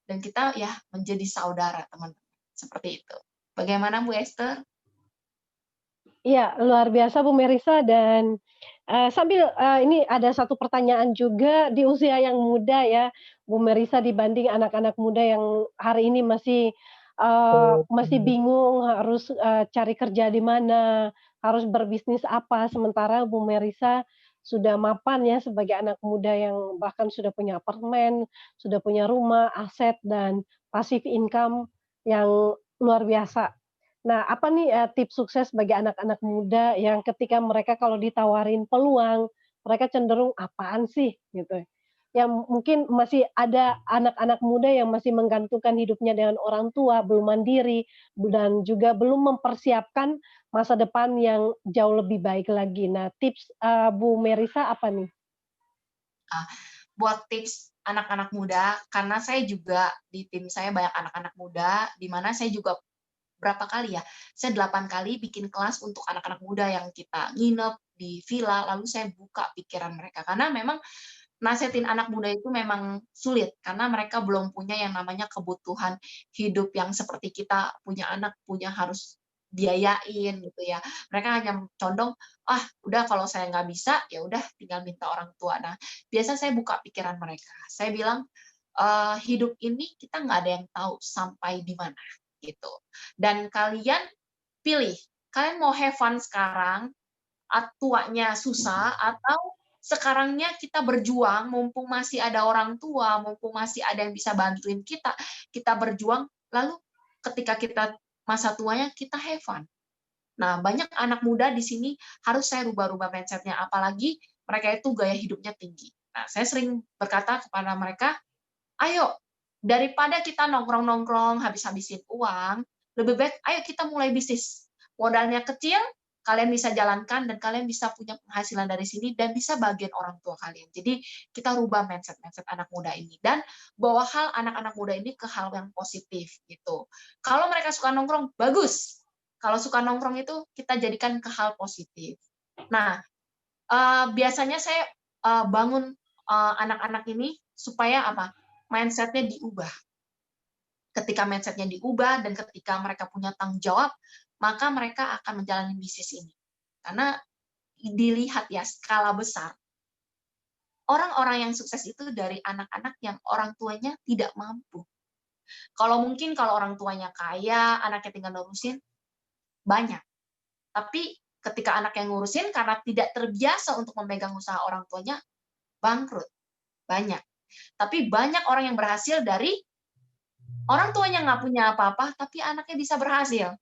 dan kita ya menjadi saudara, teman-teman. Seperti itu. Bagaimana Bu Esther? Iya, luar biasa Bu Merisa dan, sambil, ini ada satu pertanyaan juga di usia yang muda ya, Bu Merisa dibanding anak-anak muda yang hari ini masih bingung harus, cari kerja di mana, harus berbisnis apa, sementara Bu Merisa sudah mapan ya sebagai anak muda yang bahkan sudah punya apartemen, sudah punya rumah, aset, dan passive income yang luar biasa. Nah, apa nih, tips sukses bagi anak-anak muda yang ketika mereka kalau ditawarin peluang, mereka cenderung, "Apaan sih?" Gitu. Yang mungkin masih ada anak-anak muda yang masih menggantungkan hidupnya dengan orang tua, belum mandiri, dan juga belum mempersiapkan masa depan yang jauh lebih baik lagi. Nah, tips, Bu Merisa apa nih? Ah, buat tips anak-anak muda, karena saya juga di tim saya banyak anak-anak muda, di mana saya juga berapa kali ya, saya 8 kali bikin kelas untuk anak-anak muda yang kita nginep di villa, lalu saya buka pikiran mereka. Karena memang nasehatin anak muda itu memang sulit, karena mereka belum punya yang namanya kebutuhan hidup yang seperti kita punya anak, punya harus biayain gitu ya. Mereka hanya condong, "Ah, udah kalau saya nggak bisa, ya udah tinggal minta orang tua." Nah, biasa saya buka pikiran mereka. Saya bilang, "Hidup ini kita nggak ada yang tahu sampai di mana." Gitu. Dan kalian pilih, kalian mau have fun sekarang, tuanya susah, atau sekarangnya kita berjuang, mumpung masih ada orang tua, mumpung masih ada yang bisa bantuin kita, kita berjuang, lalu ketika kita masa tuanya, kita have fun. Nah, banyak anak muda di sini harus saya rubah-rubah mindset-nya, apalagi mereka itu gaya hidupnya tinggi. Nah, saya sering berkata kepada mereka, "Ayo, daripada kita nongkrong-nongkrong, habis-habisin uang, lebih baik ayo kita mulai bisnis. Modalnya kecil, kalian bisa jalankan dan kalian bisa punya penghasilan dari sini dan bisa bagian orang tua kalian." Jadi kita rubah mindset-mindset anak muda ini dan bawa hal anak-anak muda ini ke hal yang positif gitu. Kalau mereka suka nongkrong, bagus. Kalau suka nongkrong itu kita jadikan ke hal positif. Nah, biasanya saya, bangun, anak-anak ini supaya apa, mindset-nya diubah. Ketika mindset-nya diubah dan ketika mereka punya tanggung jawab, maka mereka akan menjalani bisnis ini. Karena dilihat ya skala besar, orang-orang yang sukses itu dari anak-anak yang orang tuanya tidak mampu. Kalau mungkin kalau orang tuanya kaya, anaknya tinggal ngurusin, banyak. Tapi ketika anak yang ngurusin karena tidak terbiasa untuk memegang usaha orang tuanya, bangkrut, banyak. Tapi banyak orang yang berhasil dari orang tuanya nggak punya apa-apa, tapi anaknya bisa berhasil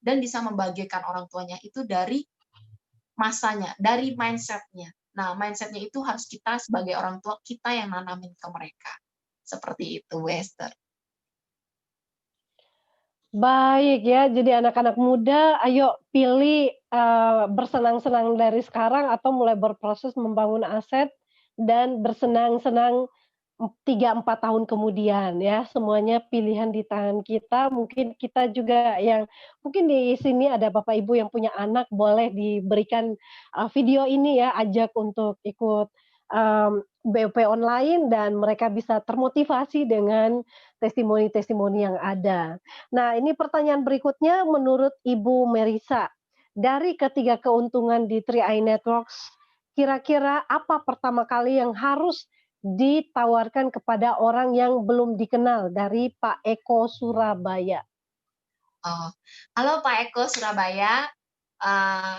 dan bisa membahagiakan orang tuanya itu dari masanya, dari mindset-nya. Nah, mindset-nya itu harus kita sebagai orang tua, kita yang nanamin ke mereka. Seperti itu, Wester. Baik ya, jadi anak-anak muda ayo pilih, bersenang-senang dari sekarang atau mulai berproses membangun aset dan bersenang-senang 3, 4 tahun kemudian ya, semuanya pilihan di tangan kita. Mungkin kita juga yang mungkin di sini ada bapak ibu yang punya anak boleh diberikan, video ini ya, ajak untuk ikut, BUP online dan mereka bisa termotivasi dengan testimoni-testimoni yang ada. Nah, ini pertanyaan berikutnya menurut Ibu Merisa, dari ketiga keuntungan di 3i Networks, kira-kira apa pertama kali yang harus ditawarkan kepada orang yang belum dikenal dari Pak Eko Surabaya? Oh, halo Pak Eko Surabaya,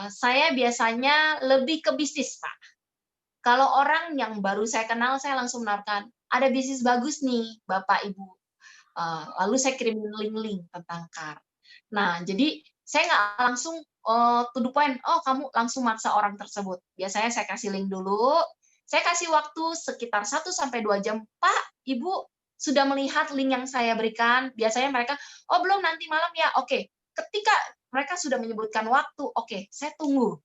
saya biasanya lebih ke bisnis, Pak. Kalau orang yang baru saya kenal, saya langsung menawarkan, "Ada bisnis bagus nih, Bapak Ibu." Lalu saya kirim link-link tentang CAR. Nah, jadi saya nggak langsung, to the point, "Oh, kamu langsung maksa orang tersebut." Biasanya saya kasih link dulu, saya kasih waktu sekitar 1 sampai 2 jam, "Pak, Ibu sudah melihat link yang saya berikan?" Biasanya mereka, "Oh, belum, nanti malam ya." Oke, ketika mereka sudah menyebutkan waktu, oke, saya tunggu.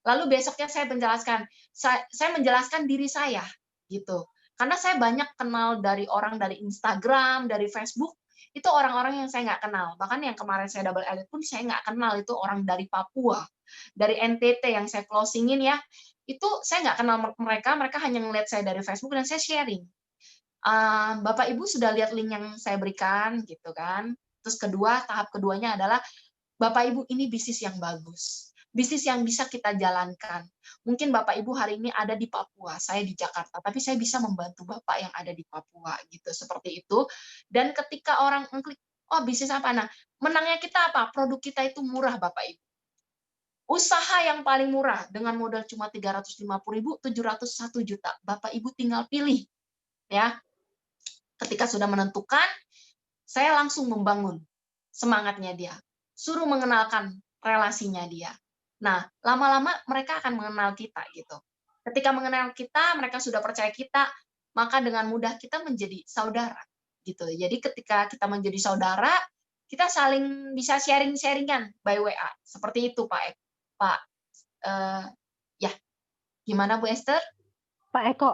Lalu besoknya saya menjelaskan, saya menjelaskan diri saya, gitu. Karena saya banyak kenal dari orang dari Instagram, dari Facebook, itu orang-orang yang saya nggak kenal. Bahkan yang kemarin saya double elite pun saya nggak kenal, itu orang dari Papua, dari NTT yang saya closing-in ya, itu saya nggak kenal mereka, mereka hanya ngelihat saya dari Facebook dan saya sharing. Bapak Ibu sudah lihat link yang saya berikan, gitu kan. Terus kedua, tahap keduanya adalah Bapak Ibu ini bisnis yang bagus, bisnis yang bisa kita jalankan. Mungkin Bapak Ibu hari ini ada di Papua, saya di Jakarta, tapi saya bisa membantu Bapak yang ada di Papua gitu, seperti itu. Dan ketika orang mengklik, oh bisnis apa? Nah, menangnya kita apa? Produk kita itu murah Bapak Ibu. Usaha yang paling murah dengan modal cuma 350.000, 701 juta. Bapak Ibu tinggal pilih ya. Ketika sudah menentukan, saya langsung membangun semangatnya dia. Suruh mengenalkan relasinya dia. Nah, lama-lama mereka akan mengenal kita gitu. Ketika mengenal kita, mereka sudah percaya kita, maka dengan mudah kita menjadi saudara gitu. Jadi ketika kita menjadi saudara, kita saling bisa sharing-sharingan by WA. Seperti itu Pak eh, ya, gimana Bu Esther? Pak Eko?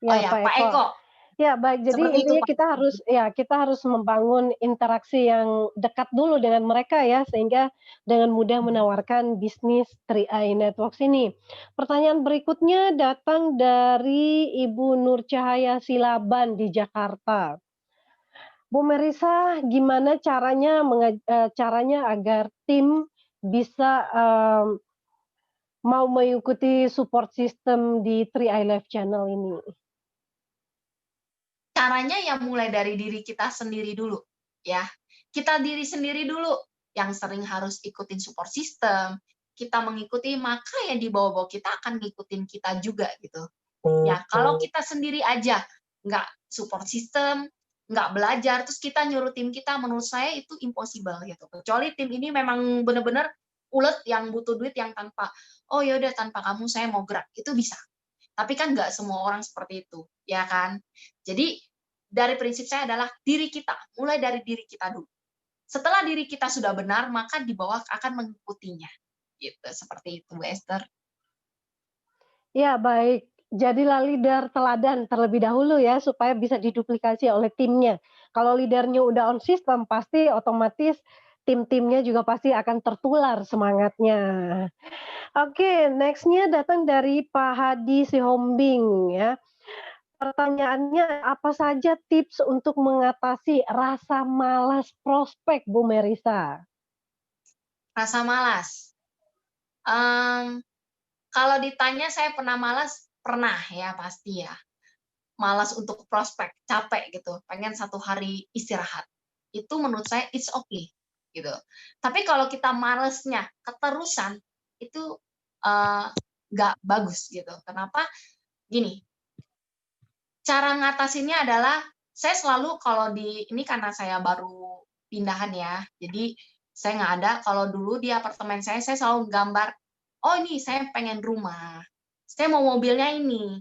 Oh Ya, ya, Pak Pak Eko. Eko. Ya, baik. Jadi Seperti itu intinya Pak. kita harus membangun interaksi yang dekat dulu dengan mereka ya, sehingga dengan mudah menawarkan bisnis 3i Networks ini. Pertanyaan berikutnya datang dari Ibu Nur Cahaya Silaban di Jakarta. Bu Merisa, gimana caranya agar tim bisa, mau mengikuti support system di 3i Live Channel ini? Caranya ya mulai dari diri kita sendiri dulu, ya. Kita diri sendiri dulu yang sering harus ikutin support system, kita mengikuti, maka yang di bawah-bawah kita akan ngikutin kita juga gitu. Ya, kalau kita sendiri aja nggak support system, nggak belajar, terus kita nyuruh tim kita, menurut saya itu impossible gitu. Kecuali tim ini memang benar-benar ulet yang butuh duit yang tanpa, oh ya udah tanpa kamu saya mau gerak, itu bisa. Tapi kan nggak semua orang seperti itu, ya kan? Jadi dari prinsip saya adalah diri kita, mulai dari diri kita dulu. Setelah diri kita sudah benar, maka di bawah akan mengikutinya. Gitu, seperti itu, Bu Esther. Ya, baik. Jadilah leader teladan terlebih dahulu ya, supaya bisa diduplikasi oleh timnya. Kalau leadernya udah on system, pasti otomatis tim-timnya juga pasti akan tertular semangatnya. Oke, next-nya datang dari Pak Hadi Sihombing ya. Pertanyaannya, apa saja tips untuk mengatasi rasa malas prospek, Bu Merisa? Rasa malas. Kalau ditanya saya pernah malas, pernah ya pasti ya. Malas untuk prospek, capek gitu, pengen 1 hari istirahat. Itu menurut saya it's okay gitu. Tapi kalau kita malesnya keterusan, itu nggak bagus gitu. Kenapa? Gini, cara ngatasinnya adalah saya selalu kalau ini karena saya baru pindahan ya, jadi saya nggak ada. Kalau dulu di apartemen saya selalu gambar, oh ini saya pengen rumah, saya mau mobilnya ini.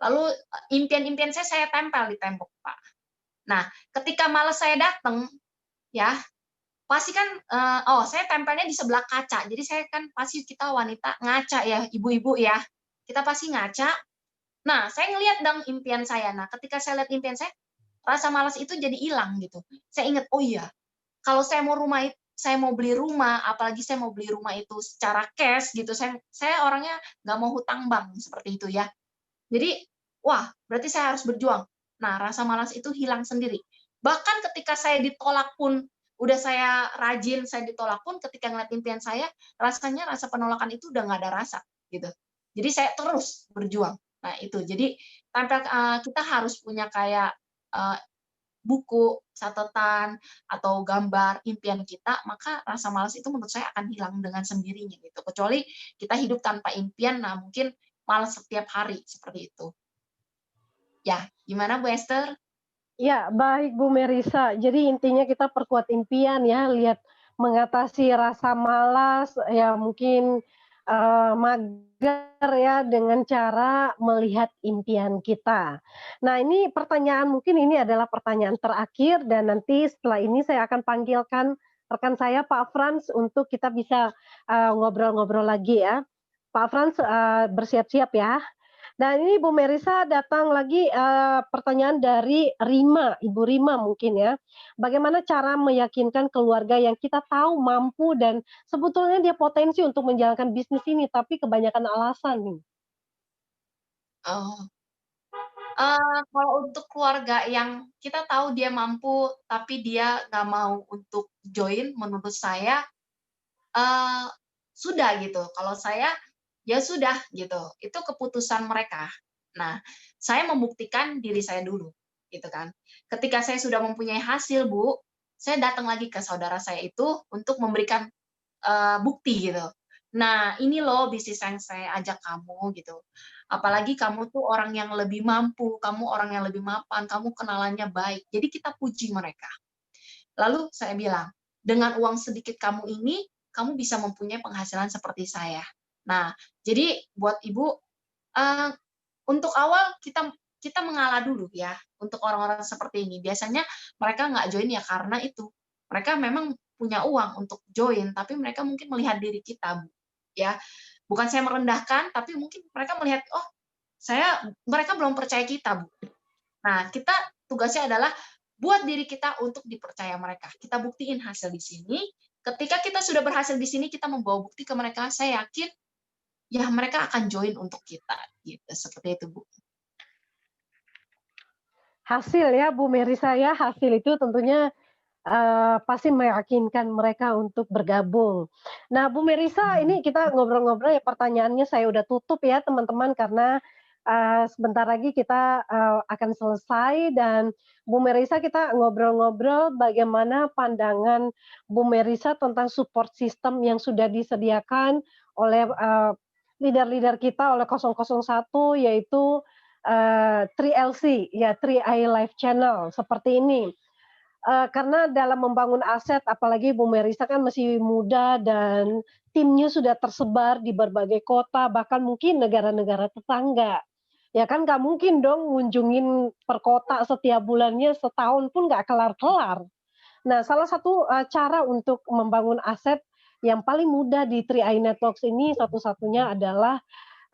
Lalu impian-impian saya tempel di tembok, Pak. Nah, ketika malas saya datang, ya, pasti kan, saya tempelnya di sebelah kaca. Jadi saya kan pasti kita wanita ngaca ya, ibu-ibu ya. Kita pasti ngaca. Nah, saya ngelihat dong impian saya. Nah, ketika saya lihat impian saya, rasa malas itu jadi hilang gitu. Saya ingat, oh iya, kalau saya mau beli rumah, apalagi saya mau beli rumah itu secara cash gitu, saya orangnya nggak mau hutang bank seperti itu ya. Jadi, wah, berarti saya harus berjuang. Nah, rasa malas itu hilang sendiri. Bahkan ketika saya ditolak pun, udah saya rajin, saya ditolak pun, ketika ngeliat impian saya, rasanya rasa penolakan itu udah nggak ada rasa, gitu. Jadi saya terus berjuang. Nah, itu. Jadi, kita harus punya kayak eh, buku, catatan, atau gambar impian kita, maka rasa malas itu menurut saya akan hilang dengan sendirinya gitu. Kecuali kita hidup tanpa impian, nah mungkin malas setiap hari seperti itu. Ya, gimana Bu Esther? Ya, baik Bu Merisa. Jadi intinya kita perkuat impian ya, lihat mengatasi rasa malas, ya mungkin mager ya dengan cara melihat impian kita. Nah, ini pertanyaan mungkin ini adalah pertanyaan terakhir dan nanti setelah ini saya akan panggilkan rekan saya Pak Frans untuk kita bisa ngobrol-ngobrol lagi ya. Pak Frans bersiap-siap ya. Dan ini Bu Merisa datang lagi, pertanyaan dari Rima, Ibu Rima mungkin ya. Bagaimana cara meyakinkan keluarga yang kita tahu mampu dan sebetulnya dia potensi untuk menjalankan bisnis ini, tapi kebanyakan alasan nih? Oh, kalau untuk keluarga yang kita tahu dia mampu, tapi dia nggak mau untuk join, menurut saya Eee, sudah gitu. Kalau saya, ya sudah gitu, itu keputusan mereka. Nah, saya membuktikan diri saya dulu, gitu kan. Ketika saya sudah mempunyai hasil, Bu, saya datang lagi ke saudara saya itu untuk memberikan, bukti gitu. Nah, ini loh bisnis yang saya ajak kamu gitu. Apalagi kamu tuh orang yang lebih mampu, kamu orang yang lebih mapan, kamu kenalannya baik. Jadi kita puji mereka. Lalu saya bilang, "Dengan uang sedikit kamu ini, kamu bisa mempunyai penghasilan seperti saya." Nah, jadi buat Ibu, eee, untuk awal kita kita mengalah dulu ya, untuk orang-orang seperti ini. Biasanya mereka nggak join ya karena itu, mereka memang punya uang untuk join, tapi mereka mungkin melihat diri kita, Bu, ya. Bukan saya merendahkan, tapi mungkin mereka melihat, "Oh, mereka belum percaya kita, Bu." Nah, kita tugasnya adalah buat diri kita untuk dipercaya mereka. Kita buktiin hasil di sini. Ketika kita sudah berhasil di sini, kita membawa bukti ke mereka. Saya yakin ya mereka akan join untuk kita. Gitu, seperti itu, Bu. Hasil ya Bu Merisa ya, hasil itu tentunya pasti meyakinkan mereka untuk bergabung. Nah, Bu Merisa, Hmm. ini kita ngobrol-ngobrol ya pertanyaannya saya udah tutup ya teman-teman karena sebentar lagi kita akan selesai dan Bu Merisa kita ngobrol-ngobrol bagaimana pandangan Bu Merisa tentang support system yang sudah disediakan oleh leader-leader kita oleh 001 yaitu 3LC ya 3i Life Channel seperti ini. Karena dalam membangun aset, apalagi Bu Merisa kan masih muda dan timnya sudah tersebar di berbagai kota, bahkan mungkin negara-negara tetangga. Ya kan nggak mungkin dong ngunjungin per kota setiap bulannya setahun pun nggak kelar-kelar. Nah, salah satu, cara untuk membangun aset yang paling mudah di 3i Networks ini satu-satunya adalah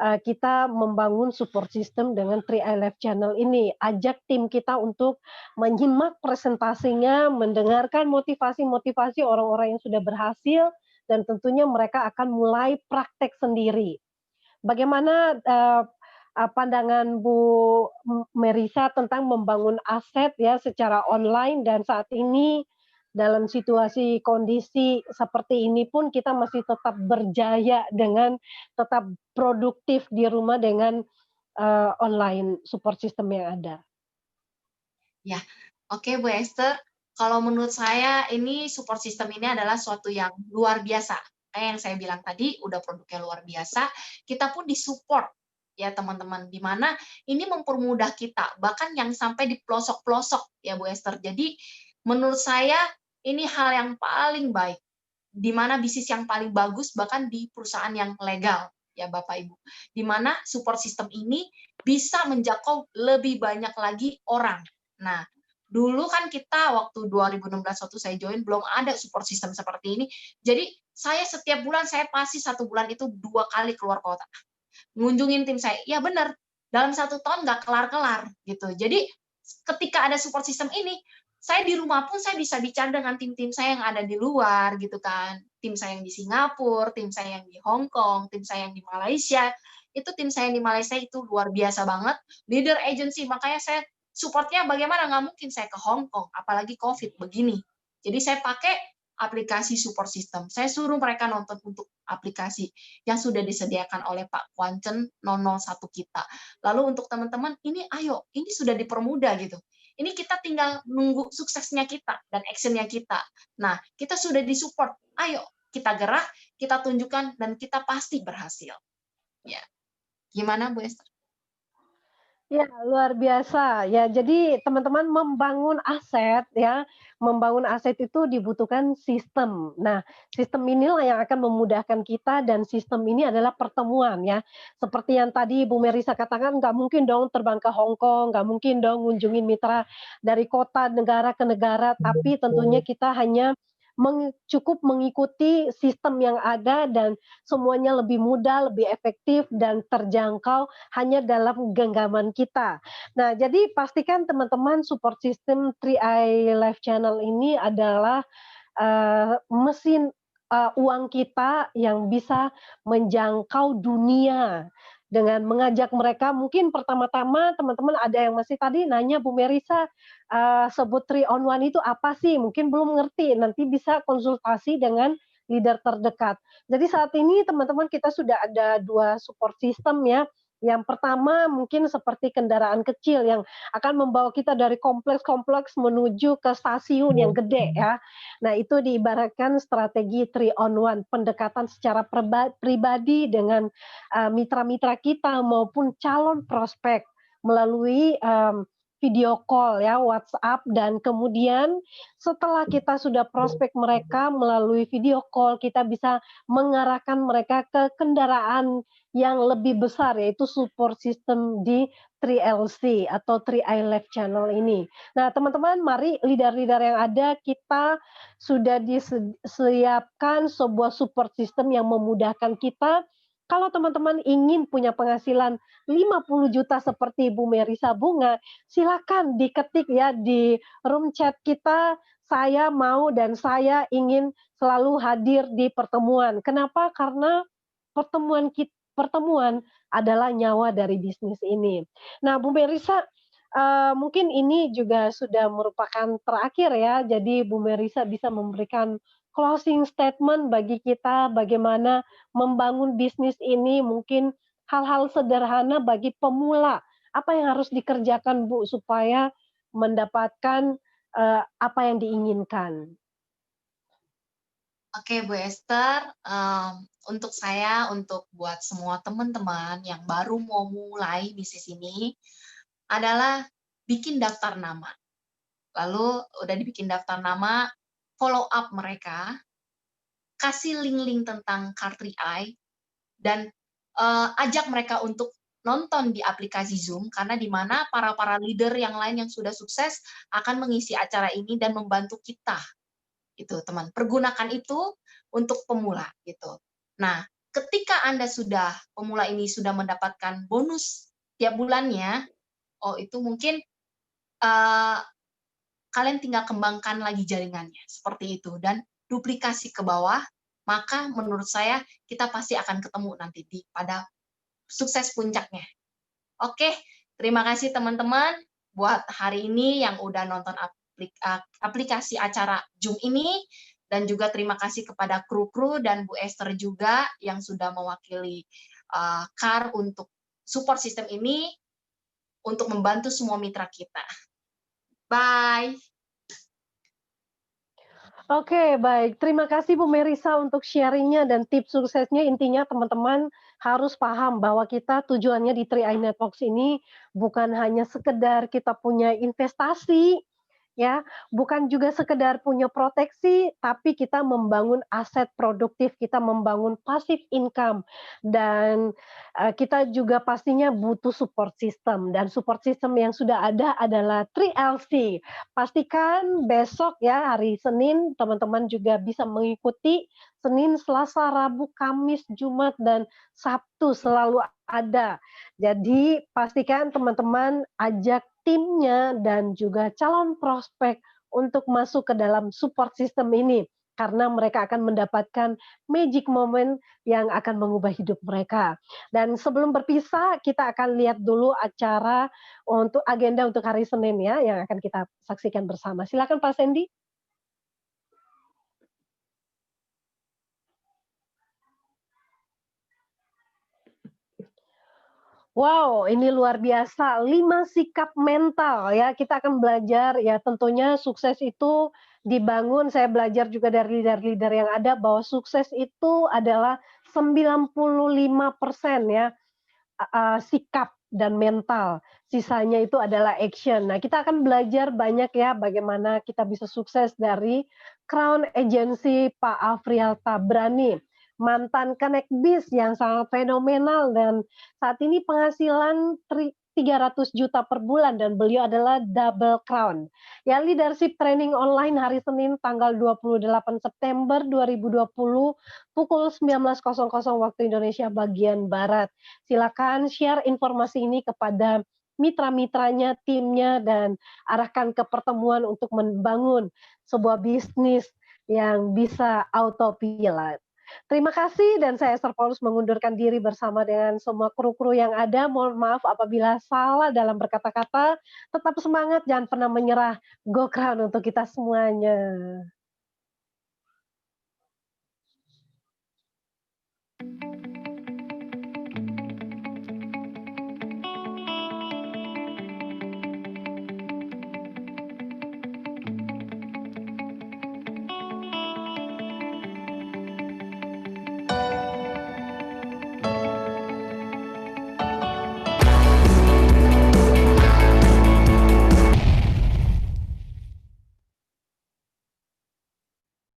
kita membangun support system dengan 3i Live Channel ini. Ajak tim kita untuk menyimak presentasinya, mendengarkan motivasi-motivasi orang-orang yang sudah berhasil, dan tentunya mereka akan mulai praktek sendiri. Bagaimana pandangan Bu Merisa tentang membangun aset ya secara online dan saat ini dalam situasi kondisi seperti ini pun kita masih tetap berjaya dengan tetap produktif di rumah dengan online support system yang ada. Ya, oke Bu Esther. Kalau menurut saya ini support system ini adalah suatu yang luar biasa. Kayak yang saya bilang tadi, udah produknya luar biasa, kita pun disupport ya teman-teman. Di mana ini mempermudah kita, bahkan yang sampai di pelosok-pelosok ya Bu Esther. Jadi menurut saya ini hal yang paling baik. Di mana bisnis yang paling bagus bahkan di perusahaan yang legal ya Bapak Ibu. Di mana support system ini bisa menjangkau lebih banyak lagi orang. Nah, Dulu kan kita waktu 2016 waktu saya join belum ada support system seperti ini. Jadi saya setiap bulan saya pasti 1 bulan itu 2 kali keluar kota. Ngunjungin tim saya. Ya benar, dalam 1 tahun nggak kelar-kelar gitu. Jadi ketika ada support system ini, saya di rumah pun saya bisa bicara dengan tim-tim saya yang ada di luar gitu kan. Tim saya yang di Singapura, tim saya yang di Hong Kong, tim saya yang di Malaysia. Itu tim saya yang di Malaysia itu luar biasa banget. Leader agency, makanya saya supportnya bagaimana, nggak mungkin saya ke Hong Kong, apalagi COVID begini. Jadi saya pakai aplikasi support system. Saya suruh mereka nonton untuk aplikasi yang sudah disediakan oleh Pak Kwancen 001 kita. Lalu untuk teman-teman, ini ayo, ini sudah dipermudah gitu. Ini kita tinggal nunggu suksesnya kita dan actionnya kita. Nah, kita sudah disupport. Ayo, kita gerak, kita tunjukkan, dan kita pasti berhasil. Ya, gimana Bu Esther? Ya, luar biasa. Ya, jadi teman-teman membangun aset itu dibutuhkan sistem. Nah, sistem inilah yang akan memudahkan kita dan sistem ini adalah pertemuan ya. Seperti yang tadi Bu Merisa katakan, nggak mungkin dong terbang ke Hong Kong, nggak mungkin dong ngunjungin mitra dari kota negara ke negara, tapi tentunya kita hanya cukup mengikuti sistem yang ada dan semuanya lebih mudah, lebih efektif dan terjangkau hanya dalam genggaman kita. Nah, jadi pastikan teman-teman support system 3i Live Channel ini adalah mesin uang kita yang bisa menjangkau dunia dengan mengajak mereka. Mungkin pertama-tama teman-teman ada yang masih tadi nanya Bu Merisa, sebut 3 on 1 itu apa sih? Mungkin belum ngerti, nanti bisa konsultasi dengan leader terdekat. Jadi saat ini teman-teman kita sudah ada 2 support system ya. Yang pertama mungkin seperti kendaraan kecil yang akan membawa kita dari kompleks-kompleks menuju ke stasiun yang gede ya. Nah, itu diibaratkan strategi 3 on 1, pendekatan secara pribadi dengan mitra-mitra kita maupun calon prospek melalui video call ya, WhatsApp, dan kemudian setelah kita sudah prospek mereka melalui video call, kita bisa mengarahkan mereka ke kendaraan yang lebih besar, yaitu support system di 3LC atau 3i Live Channel ini. Nah, teman-teman, mari leader-leader yang ada, kita sudah disiapkan sebuah support system yang memudahkan kita. Kalau teman-teman ingin punya penghasilan 50 juta seperti Bu Merisa Bunga, silakan diketik ya di room chat kita, saya mau dan saya ingin selalu hadir di pertemuan. Kenapa? Karena pertemuan adalah nyawa dari bisnis ini. Nah, Bu Merisa, mungkin ini juga sudah merupakan terakhir ya, jadi Bu Merisa bisa memberikan closing statement bagi kita bagaimana membangun bisnis ini, mungkin hal-hal sederhana bagi pemula. Apa yang harus dikerjakan Bu supaya mendapatkan, apa yang diinginkan? Oke, Bu Esther, untuk saya, untuk buat semua teman-teman yang baru mau mulai bisnis ini, adalah bikin daftar nama. Lalu udah dibikin daftar nama, follow up mereka, kasih link-link tentang Car 3i, dan ajak mereka untuk nonton di aplikasi Zoom, karena di mana para leader yang lain yang sudah sukses akan mengisi acara ini dan membantu kita. Itu teman, pergunakan itu untuk pemula gitu. Nah, ketika Anda sudah pemula ini sudah mendapatkan bonus tiap bulannya, oh itu mungkin kalian tinggal kembangkan lagi jaringannya seperti itu dan duplikasi ke bawah, maka menurut saya kita pasti akan ketemu nanti pada sukses puncaknya. Oke, terima kasih teman-teman buat hari ini yang udah nonton aplikasi acara Zoom ini, dan juga terima kasih kepada kru-kru dan Bu Esther juga yang sudah mewakili CAR untuk support sistem ini untuk membantu semua mitra kita. Bye. Oke, baik. Terima kasih Bu Merisa untuk sharing-nya dan tips suksesnya. Intinya teman-teman harus paham bahwa kita tujuannya di 3i Networks ini bukan hanya sekedar kita punya investasi ya, bukan juga sekedar punya proteksi, tapi kita membangun aset produktif, kita membangun passive income, dan kita juga pastinya butuh support system, dan support system yang sudah ada adalah 3LC. Pastikan besok ya, hari Senin, teman-teman juga bisa mengikuti Senin, Selasa, Rabu, Kamis, Jumat, dan Sabtu selalu ada. Jadi pastikan teman-teman ajak timnya dan juga calon prospek untuk masuk ke dalam support system ini, karena mereka akan mendapatkan magic moment yang akan mengubah hidup mereka. Dan sebelum berpisah, kita akan lihat dulu acara untuk agenda untuk hari Senin ya, yang akan kita saksikan bersama. Silakan Pak Sandy. Wow, ini luar biasa, 5 sikap mental ya, kita akan belajar ya tentunya sukses itu dibangun, saya belajar juga dari leader-leader yang ada bahwa sukses itu adalah 95% ya, sikap dan mental, sisanya itu adalah action. Nah, kita akan belajar banyak ya bagaimana kita bisa sukses dari Crown Agency Pak Afrial Tabrani, mantan Connect Biz yang sangat fenomenal dan saat ini penghasilan 300 juta per bulan dan beliau adalah double crown. Ya, leadership training online hari Senin tanggal 28 September 2020 pukul 19.00 waktu Indonesia bagian Barat. Silakan share informasi ini kepada mitra-mitranya, timnya, dan arahkan ke pertemuan untuk membangun sebuah bisnis yang bisa autopilot. Terima kasih dan saya Esther Paulus mengundurkan diri bersama dengan semua kru-kru yang ada. Mohon maaf apabila salah dalam berkata-kata. Tetap semangat, jangan pernah menyerah. Go Crown untuk kita semuanya.